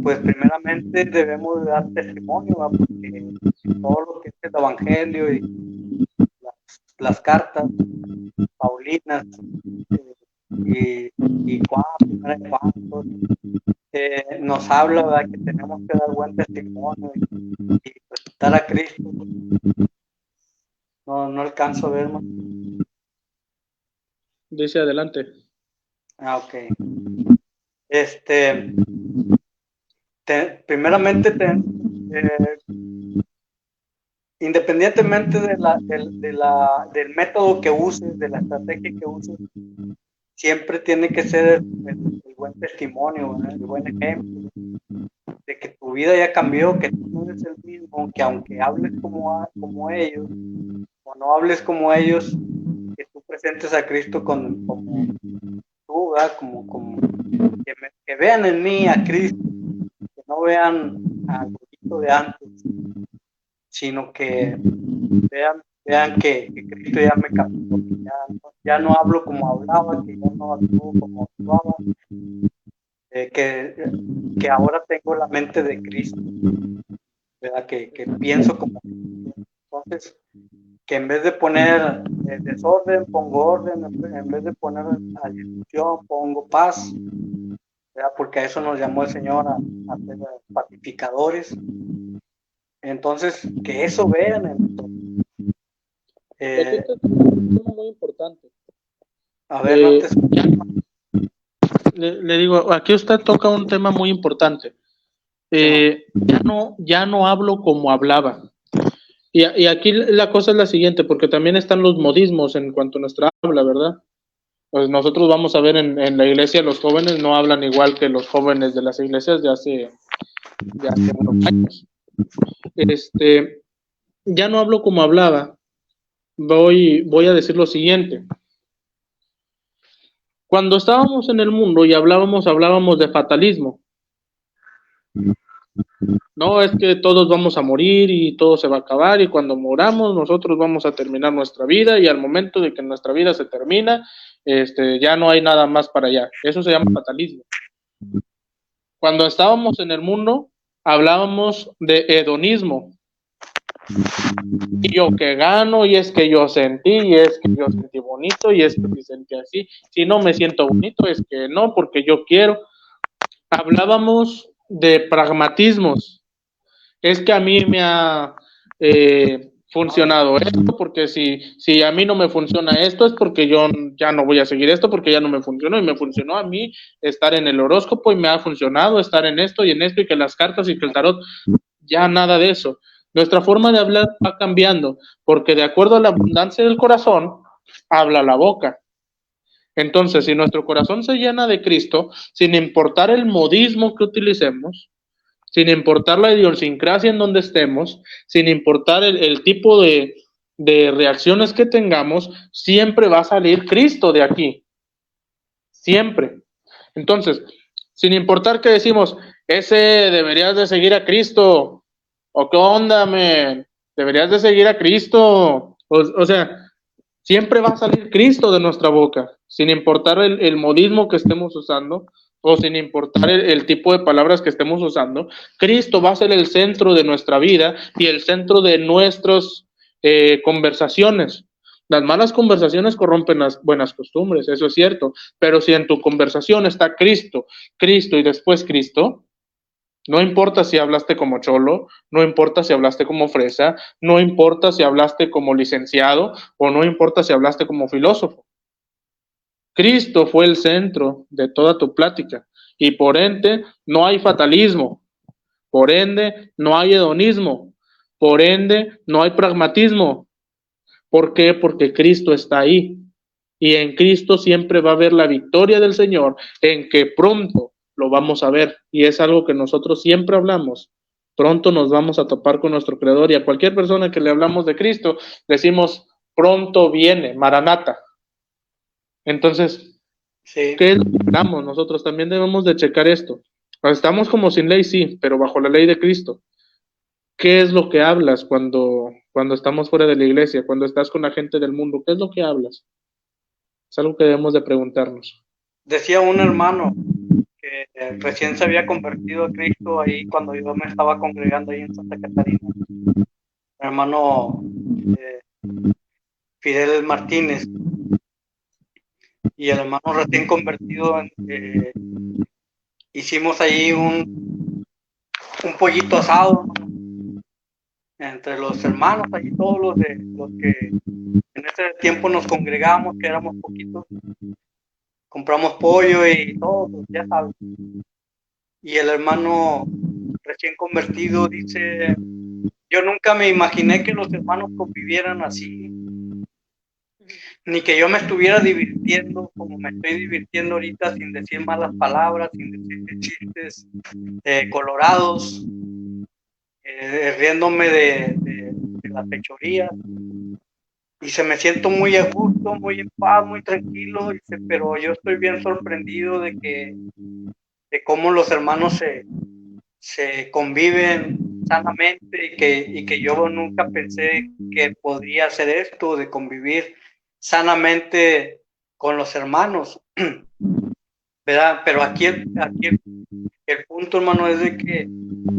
pues primeramente debemos de dar testimonio, ¿va? Porque todo lo que es el Evangelio y las cartas Paulinas y Juan, primera de Juan, nos habla, ¿verdad? Que tenemos que dar buen testimonio y presentar a Cristo. No alcanzo a ver más. Dice adelante. Ok. Primeramente, independientemente del método que uses, de la estrategia que uses, siempre tiene que ser el buen testimonio, ¿verdad? El buen ejemplo de que tu vida ya cambió, que tú no eres el mismo, que aunque hables como ellos o no hables como ellos, que tú presentes a Cristo como tú, ¿verdad? Como que vean en mí a Cristo, que no vean al poquito de antes, sino que vean que Cristo ya me cambió, que ya no hablo como hablaba, que ya no actúo como actuaba, que ahora tengo la mente de Cristo, ¿verdad? Que pienso como Cristo. Entonces, que en vez de poner desorden, pongo orden, en vez de poner discusión, pongo paz, ¿verdad? Porque a eso nos llamó el Señor, a ser pacificadores. Entonces, que eso vean en nosotros. Aquí está un tema muy importante. A ver, no te escucho. Le digo, aquí usted toca un tema muy importante. Ya no hablo como hablaba. Y aquí la cosa es la siguiente, porque también están los modismos en cuanto a nuestra habla, ¿verdad? Pues nosotros vamos a ver en la iglesia, los jóvenes no hablan igual que los jóvenes de las iglesias de hace unos años. Ya no hablo como hablaba. Voy a decir lo siguiente. Cuando estábamos en el mundo y hablábamos de fatalismo. No, es que todos vamos a morir y todo se va a acabar y cuando moramos nosotros vamos a terminar nuestra vida y al momento de que nuestra vida se termina, ya no hay nada más para allá. Eso se llama fatalismo. Cuando estábamos en el mundo, hablábamos de hedonismo. Y yo que gano, y es que yo sentí, y es que yo sentí bonito, y es que me sentí así. Si no me siento bonito, es que no, porque yo quiero. Hablábamos de pragmatismos. Es que a mí me ha funcionado esto, porque si a mí no me funciona esto, es porque yo ya no voy a seguir esto, porque ya no me funcionó, y me funcionó a mí estar en el horóscopo, y me ha funcionado estar en esto, y que las cartas, y que el tarot, ya nada de eso. Nuestra forma de hablar va cambiando, porque de acuerdo a la abundancia del corazón, habla la boca. Entonces, si nuestro corazón se llena de Cristo, sin importar el modismo que utilicemos, sin importar la idiosincrasia en donde estemos, sin importar el tipo de reacciones que tengamos, siempre va a salir Cristo de aquí. Siempre. Entonces, sin importar que decimos, ese deberías de seguir a Cristo, o qué onda, man, deberías de seguir a Cristo, o sea, siempre va a salir Cristo de nuestra boca, sin importar el modismo que estemos usando, o sin importar el tipo de palabras que estemos usando, Cristo va a ser el centro de nuestra vida y el centro de nuestras conversaciones. Las malas conversaciones corrompen las buenas costumbres, eso es cierto, pero si en tu conversación está Cristo, Cristo y después Cristo, no importa si hablaste como cholo, no importa si hablaste como fresa, no importa si hablaste como licenciado o no importa si hablaste como filósofo. Cristo fue el centro de toda tu plática y por ende no hay fatalismo, por ende no hay hedonismo, por ende no hay pragmatismo. ¿Por qué? Porque Cristo está ahí y en Cristo siempre va a haber la victoria del Señor, en que pronto lo vamos a ver y es algo que nosotros siempre hablamos. Pronto nos vamos a topar con nuestro Creador y a cualquier persona que le hablamos de Cristo decimos pronto viene, Maranata. Entonces, sí. ¿Qué es lo que hablamos? Nosotros también debemos de checar esto. Estamos como sin ley, sí, pero bajo la ley de Cristo. ¿Qué es lo que hablas cuando estamos fuera de la iglesia, cuando estás con la gente del mundo? ¿Qué es lo que hablas? Es algo que debemos de preguntarnos. Decía un hermano que recién se había convertido a Cristo ahí cuando yo me estaba congregando ahí en Santa Catarina. Mi hermano Fidel Martínez y el hermano recién convertido, hicimos ahí un pollito asado, ¿no? Entre los hermanos, allí todos los que en ese tiempo nos congregamos, que éramos poquitos, compramos pollo y todo, pues, ya sabes. Y el hermano recién convertido dice: yo nunca me imaginé que los hermanos convivieran así, ni que yo me estuviera divirtiendo como me estoy divirtiendo ahorita, sin decir malas palabras, sin decir chistes colorados, riéndome de las fechorías. Dice: me siento muy a gusto, muy en paz, muy tranquilo. Dice: pero yo estoy bien sorprendido de cómo los hermanos se conviven sanamente, y que yo nunca pensé que podría hacer esto, de convivir sanamente con los hermanos, ¿verdad? Pero aquí el punto, hermano, es de que,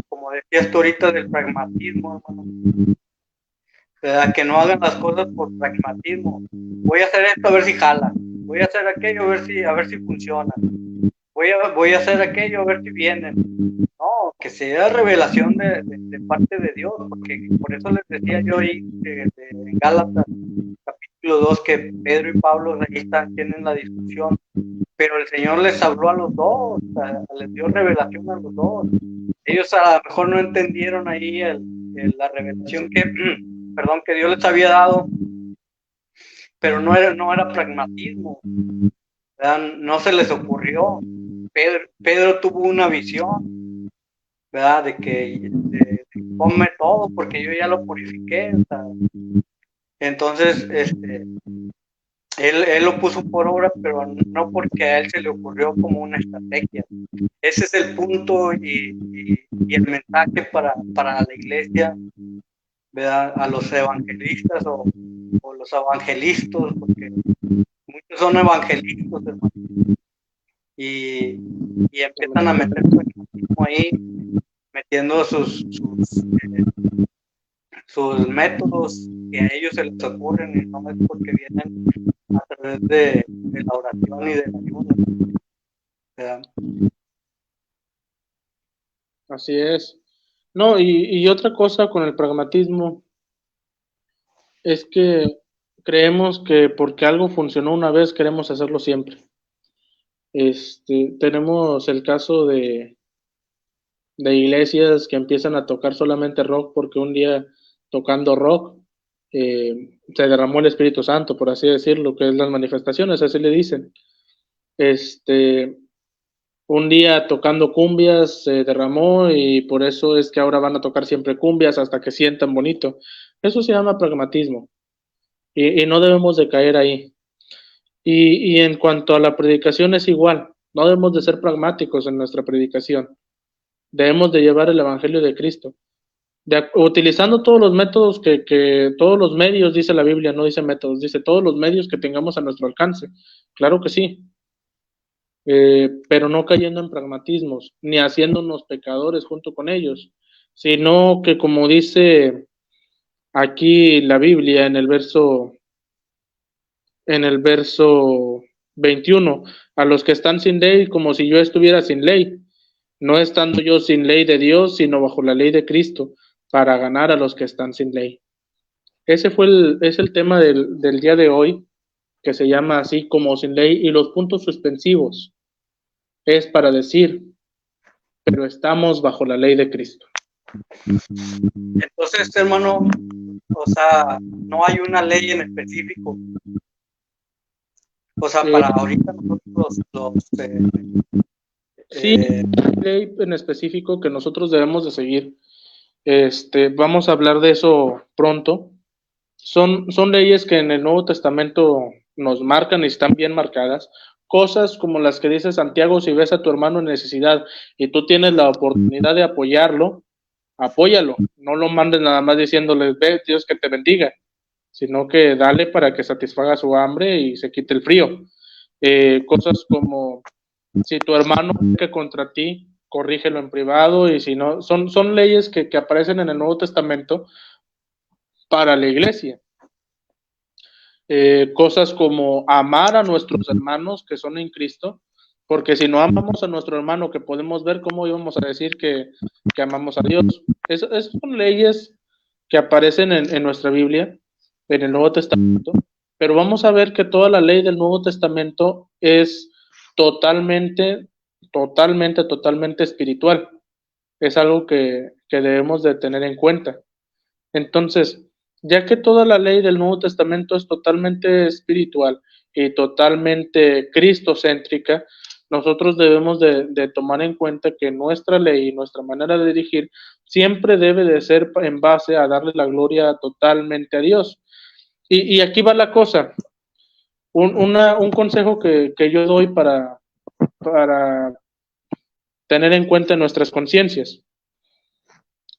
como decías tú ahorita, del pragmatismo, hermano, ¿verdad? Que no hagan las cosas por pragmatismo. Voy a hacer esto a ver si jala, voy a hacer aquello a ver si funciona, voy a hacer aquello a ver si vienen. No, que sea revelación de parte de Dios, porque por eso les decía yo ahí en Gálatas capítulo 2 que Pedro y Pablo ahí tienen la discusión, pero el Señor les habló a los dos, les dio revelación a los dos. Ellos a lo mejor no entendieron ahí la revelación que Dios les había dado, pero no era pragmatismo, ¿verdad? No se les ocurrió. Pedro tuvo una visión, ¿verdad? De que ponme todo porque yo ya lo purifiqué, o sea. Entonces, él lo puso por obra, pero no porque a él se le ocurrió como una estrategia. Ese es el punto y el mensaje para la iglesia, ¿verdad? A los evangelistas o los evangelistas, porque muchos son evangelistas, hermano, y empiezan a meter su ahí, metiendo sus métodos que a ellos se les ocurren, y no es porque vienen a través de la oración y del ayuno, ¿verdad? Así es. No, y otra cosa con el pragmatismo es que creemos que porque algo funcionó una vez queremos hacerlo siempre. Tenemos el caso de iglesias que empiezan a tocar solamente rock porque un día tocando rock se derramó el Espíritu Santo, por así decirlo, que es las manifestaciones, así le dicen. Un día tocando cumbias se derramó y por eso es que ahora van a tocar siempre cumbias hasta que sientan bonito. Eso se llama pragmatismo y no debemos de caer ahí. Y en cuanto a la predicación es igual, no debemos de ser pragmáticos en nuestra predicación. Debemos de llevar el Evangelio de Cristo, utilizando todos los métodos todos los medios, dice la Biblia, no dice métodos, dice todos los medios que tengamos a nuestro alcance. Claro que sí, pero no cayendo en pragmatismos, ni haciéndonos pecadores junto con ellos, sino que como dice aquí la Biblia en el verso 21, a los que están sin ley, como si yo estuviera sin ley, no estando yo sin ley de Dios, sino bajo la ley de Cristo, para ganar a los que están sin ley. Ese es el tema del día de hoy, que se llama así como sin ley, y los puntos suspensivos es para decir, pero estamos bajo la ley de Cristo. Entonces, hermano, o sea, no hay una ley en específico. O sea, para ahorita nosotros sí, hay una ley en específico que nosotros debemos de seguir. Vamos a hablar de eso pronto. Son leyes que en el Nuevo Testamento nos marcan y están bien marcadas. Cosas como las que dice Santiago: si ves a tu hermano en necesidad y tú tienes la oportunidad de apoyarlo, apóyalo. No lo mandes nada más diciéndole, ve, Dios que te bendiga, sino que dale para que satisfaga su hambre y se quite el frío. Cosas como Si tu hermano peca contra ti, corrígelo en privado, y si no, son leyes que aparecen en el Nuevo Testamento para la iglesia. Cosas como amar a nuestros hermanos que son en Cristo, porque si no amamos a nuestro hermano que podemos ver, ¿cómo íbamos a decir que amamos a Dios? Esas son leyes que aparecen en nuestra Biblia, en el Nuevo Testamento, pero vamos a ver que toda la ley del Nuevo Testamento es totalmente, totalmente espiritual. Es algo que debemos de tener en cuenta. Entonces, ya que toda la ley del Nuevo Testamento es totalmente espiritual y totalmente cristocéntrica, nosotros debemos de tomar en cuenta que nuestra ley y nuestra manera de dirigir siempre debe de ser en base a darle la gloria totalmente a Dios. Y aquí va la cosa, un consejo que yo doy para tener en cuenta nuestras conciencias.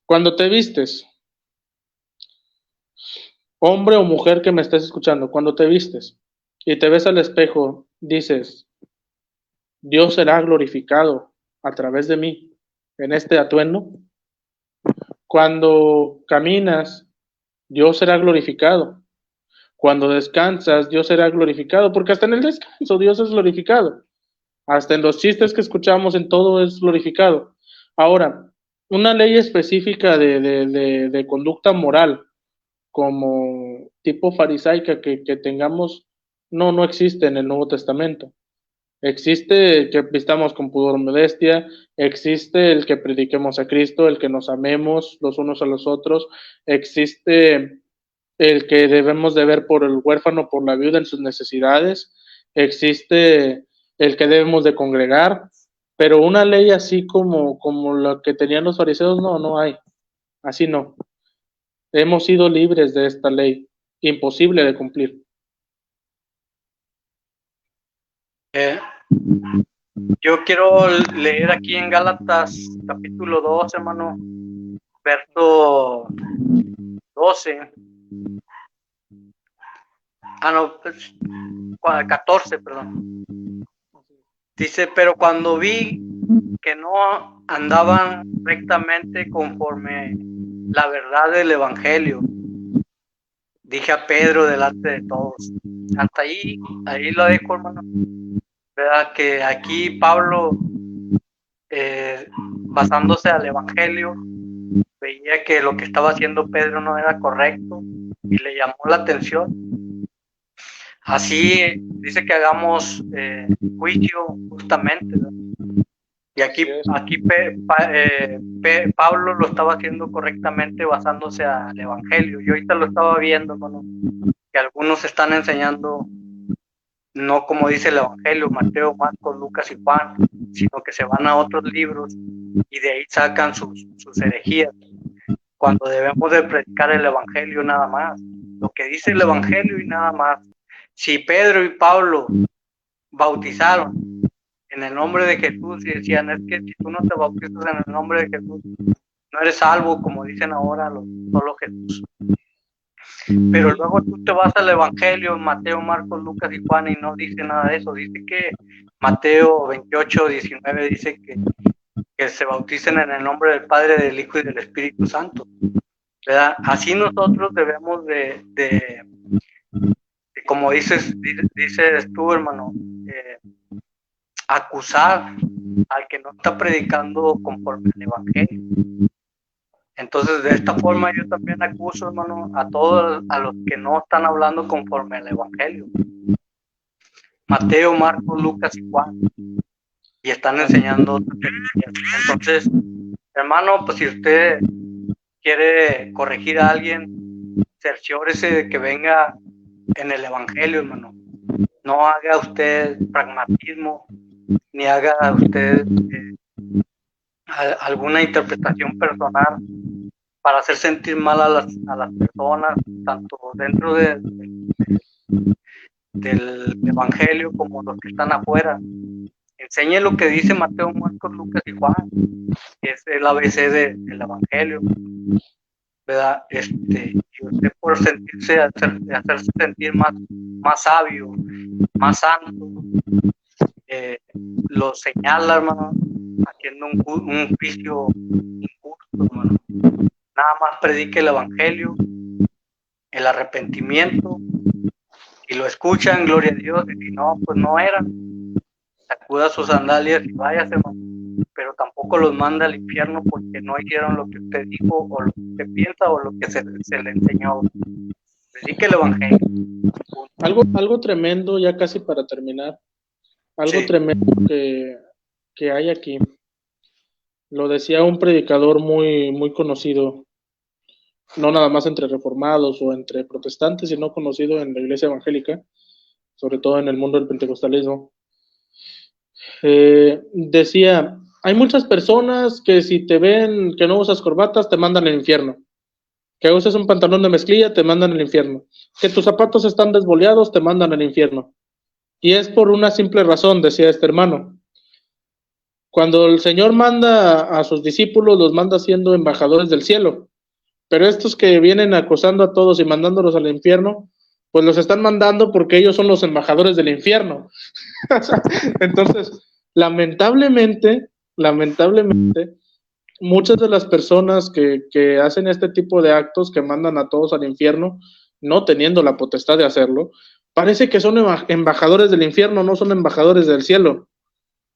Cuando te vistes, hombre o mujer que me estés escuchando, cuando te vistes y te ves al espejo, dices, Dios será glorificado a través de mí en este atuendo. Cuando caminas, Dios será glorificado. Cuando descansas, Dios será glorificado, porque hasta en el descanso Dios es glorificado. Hasta en los chistes que escuchamos, en todo es glorificado. Ahora, una ley específica de conducta moral, como tipo farisaica que tengamos, no existe en el Nuevo Testamento. Existe el que vistamos con pudor y modestia, existe el que prediquemos a Cristo, el que nos amemos los unos a los otros, existe el que debemos de ver por el huérfano, por la viuda en sus necesidades, existe el que debemos de congregar, pero una ley así como la que tenían los fariseos, no hay, así no. Hemos sido libres de esta ley, imposible de cumplir. Yo quiero leer aquí en Gálatas capítulo 2, hermano, verso 12. No, pues, 14, perdón. Dice, pero cuando vi que no andaban rectamente conforme la verdad del Evangelio, dije a Pedro delante de todos. Hasta ahí lo dejo, hermano. ¿Verdad? Que aquí Pablo, basándose al Evangelio, veía que lo que estaba haciendo Pedro no era correcto y le llamó la atención. Así dice que hagamos juicio justamente, ¿verdad? Y aquí Pablo lo estaba haciendo correctamente basándose al Evangelio. Yo ahorita lo estaba viendo, hermano, que algunos están enseñando no como dice el Evangelio, Mateo, Marcos, Lucas y Juan, sino que se van a otros libros y de ahí sacan sus herejías, cuando debemos de predicar el Evangelio nada más, lo que dice el Evangelio y nada más. Si Pedro y Pablo bautizaron en el nombre de Jesús y decían, es que si tú no te bautizas en el nombre de Jesús, no eres salvo, como dicen ahora solo Jesús. Pero luego tú te vas al Evangelio, Mateo, Marcos, Lucas y Juan, y no dice nada de eso. Dice que Mateo 28, 19 dice que se bauticen en el nombre del Padre, del Hijo y del Espíritu Santo, ¿verdad? Así nosotros debemos de como dices tú, hermano, acusar al que no está predicando conforme al Evangelio. Entonces, de esta forma yo también acuso, hermano, a todos a los que no están hablando conforme al Evangelio. Mateo, Marcos, Lucas y Juan. Y están enseñando. Entonces, hermano, pues si usted quiere corregir a alguien, cerciórese de que venga en el Evangelio, hermano. No haga usted pragmatismo, ni haga usted alguna interpretación personal para hacer sentir mal a las personas, tanto dentro del Evangelio como los que están afuera. Enseñe lo que dice Mateo, Marcos, Lucas y Juan, que es el ABC del Evangelio, ¿verdad? Y usted por hacerse sentir más sabio, más santo, los señala, hermano, haciendo un juicio injusto, hermano. Nada más predique el evangelio, el arrepentimiento, y lo escuchan, gloria a Dios, y si no, pues no era, sacuda sus sandalias y váyase, hermano. Pero tampoco los manda al infierno porque no hicieron lo que usted dijo, o lo que usted piensa, o lo que se le enseñó. Predique el evangelio. Algo tremendo, ya casi para terminar, algo Sí. tremendo que hay aquí. Lo decía un predicador muy, muy conocido, no nada más entre reformados o entre protestantes, sino conocido en la iglesia evangélica, sobre todo en el mundo del pentecostalismo. Decía, hay muchas personas que si te ven que no usas corbatas, te mandan al infierno. Que uses un pantalón de mezclilla, te mandan al infierno. Que tus zapatos están desboleados, te mandan al infierno. Y es por una simple razón, decía este hermano. Cuando el Señor manda a sus discípulos, los manda siendo embajadores del cielo. Pero estos que vienen acosando a todos y mandándolos al infierno, pues los están mandando porque ellos son los embajadores del infierno. Entonces, lamentablemente, muchas de las personas que hacen este tipo de actos, que mandan a todos al infierno, no teniendo la potestad de hacerlo, parece que son embajadores del infierno, no son embajadores del cielo.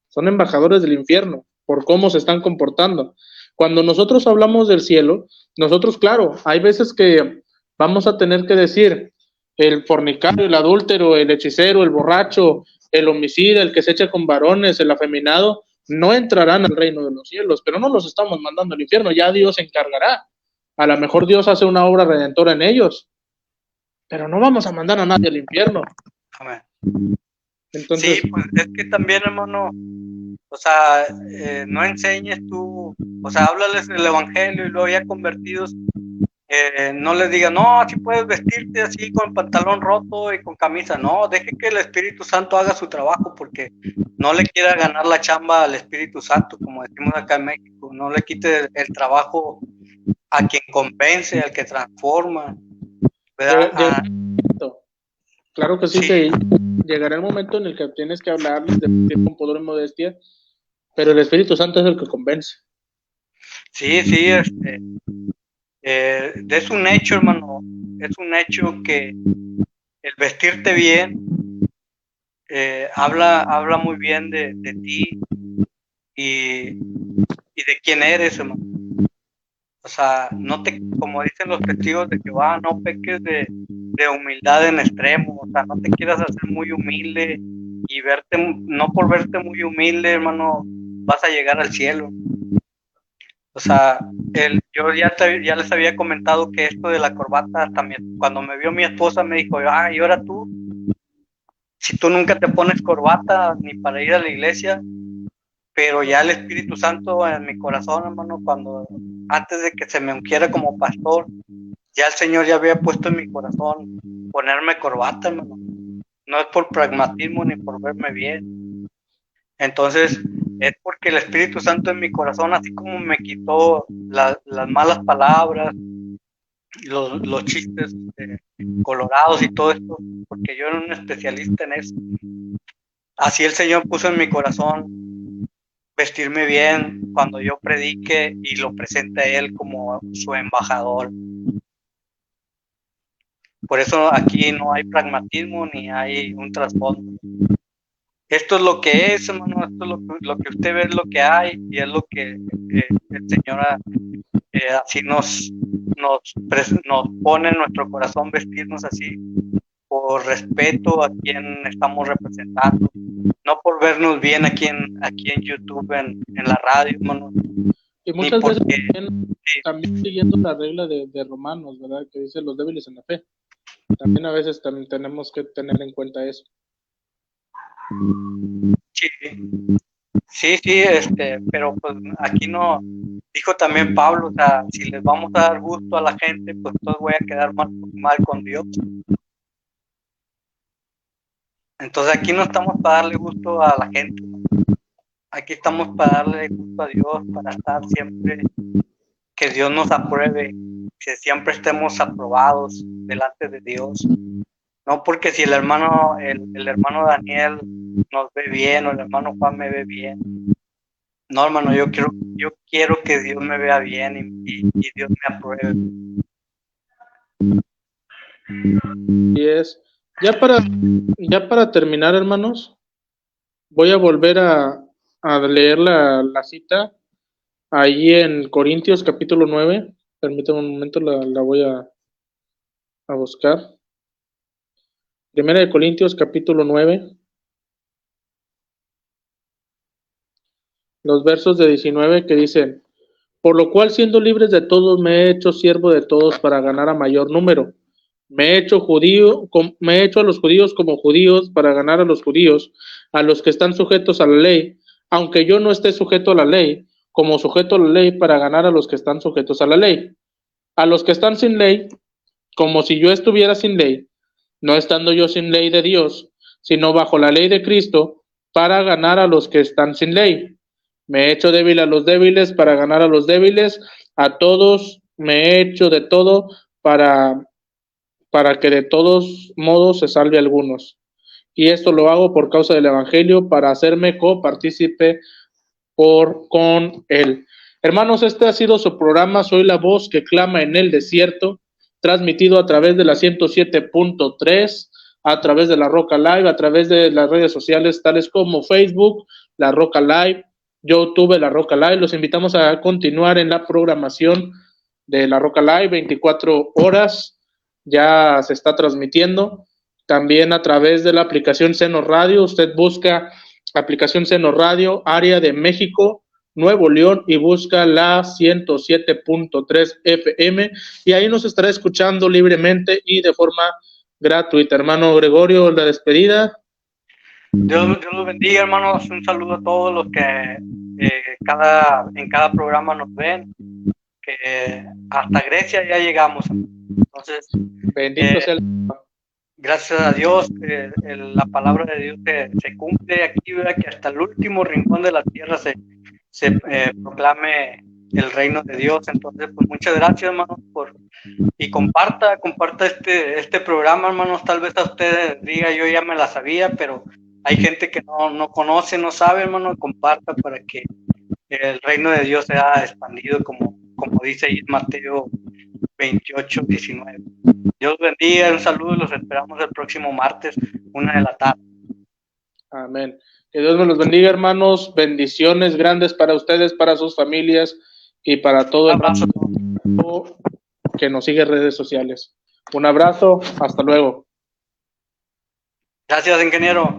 Son embajadores del infierno por cómo se están comportando. Cuando nosotros hablamos del cielo, nosotros, claro, hay veces que vamos a tener que decir el fornicario, el adúltero, el hechicero, el borracho, el homicida, el que se echa con varones, el afeminado, no entrarán al reino de los cielos, pero no los estamos mandando al infierno, ya Dios se encargará. A lo mejor Dios hace una obra redentora en ellos, pero no vamos a mandar a nadie al infierno. Amén. Entonces, sí, pues es que también, hermano, o sea, no enseñes tú, o sea, háblales del evangelio y luego ya convertidos, no les digas, no, así puedes vestirte así con pantalón roto y con camisa, no, deje que el Espíritu Santo haga su trabajo, porque no le quiera ganar la chamba al Espíritu Santo, como decimos acá en México, no le quite el trabajo a quien convence, al que transforma, ¿verdad? Claro que sí, Sí. que llegará el momento en el que tienes que hablarles de con poder y modestia, pero el Espíritu Santo es el que convence. Sí, es un hecho, hermano, es un hecho que el vestirte bien habla muy bien de ti y de quién eres, hermano. O sea, como dicen los testigos de Jehová, no peques de humildad en extremo, o sea, no te quieras hacer muy humilde y no por verte muy humilde, hermano, vas a llegar al cielo. O sea, yo ya les había comentado que esto de la corbata también, cuando me vio mi esposa me dijo, y ahora tú, si tú nunca te pones corbata ni para ir a la iglesia, pero ya el Espíritu Santo en mi corazón, hermano, antes de que se me ungiera como pastor, ya el Señor ya había puesto en mi corazón ponerme corbata, hermano. No es por pragmatismo ni por verme bien. Entonces, es porque el Espíritu Santo en mi corazón, así como me quitó las malas palabras, los chistes colorados y todo esto, porque yo era un especialista en eso. Así el Señor puso en mi corazón vestirme bien cuando yo predique y lo presente a Él como su embajador. Por eso aquí no hay pragmatismo ni hay un trasfondo. Esto es lo que es, hermano, esto es lo que usted ve, es lo que hay y es lo que el Señor así nos pone en nuestro corazón vestirnos así, por respeto a quien estamos representando, no por vernos bien aquí en YouTube, en la radio, hermano. Y muchas veces también siguiendo la regla de Romanos, ¿verdad? Que dice los débiles en la fe. También a veces también tenemos que tener en cuenta eso. Sí, pero pues aquí no, dijo también Pablo, o sea, si les vamos a dar gusto a la gente, pues todos voy a quedar mal con Dios. Entonces aquí no estamos para darle gusto a la gente, aquí estamos para darle gusto a Dios, para estar siempre, que Dios nos apruebe, que siempre estemos aprobados delante de Dios. No porque si el hermano Daniel nos ve bien o el hermano Juan me ve bien. No, hermano, yo quiero que Dios me vea bien y Dios me apruebe. Y es, ya para terminar, hermanos, voy a volver a leer la cita ahí en Corintios capítulo 9. Permítame un momento, la voy a buscar. Primera de Corintios capítulo 9, los versos de 19 que dicen: por lo cual, siendo libres de todos, me he hecho siervo de todos para ganar a mayor número. Me he hecho a los judíos como judíos para ganar a los judíos, a los que están sujetos a la ley, aunque yo no esté sujeto a la ley, como sujeto a la ley para ganar a los que están sujetos a la ley. A los que están sin ley, como si yo estuviera sin ley, no estando yo sin ley de Dios, sino bajo la ley de Cristo, para ganar a los que están sin ley. Me he hecho débil a los débiles para ganar a los débiles, a todos me he hecho de todo para que de todos modos se salve algunos. Y esto lo hago por causa del Evangelio, para hacerme copartícipe con él. Hermanos, este ha sido su programa Soy la voz que clama en el desierto, transmitido a través de la 107.3, a través de la Roca Live, a través de las redes sociales tales como Facebook, la Roca Live, YouTube, la Roca Live. Los invitamos a continuar en la programación de la Roca Live, 24 horas, ya se está transmitiendo. También a través de la aplicación Seno Radio, usted busca aplicación Seno Radio, área de México, Nuevo León, y busca la 107.3 FM, y ahí nos estará escuchando libremente y de forma gratuita. Hermano Gregorio, la despedida. Dios los bendiga, hermanos. Un saludo a todos los que en cada programa nos ven, que hasta Grecia ya llegamos. Entonces, bendito sea gracias a Dios, la palabra de Dios se cumple aquí, ¿verdad? Que hasta el último rincón de la tierra se proclame el reino de Dios. Entonces, pues muchas gracias, hermanos, y comparta este programa, hermanos. Tal vez a ustedes diga, yo ya me la sabía, pero hay gente que no conoce, no sabe, hermano. Comparta para que el reino de Dios sea expandido, como dice ahí en Mateo 28:19. Dios bendiga, un saludo y los esperamos el próximo martes, 1:00 p.m. Amén. Que Dios me los bendiga, hermanos. Bendiciones grandes para ustedes, para sus familias y para todo el mundo que nos sigue en redes sociales. Un abrazo, hasta luego. Gracias, ingeniero.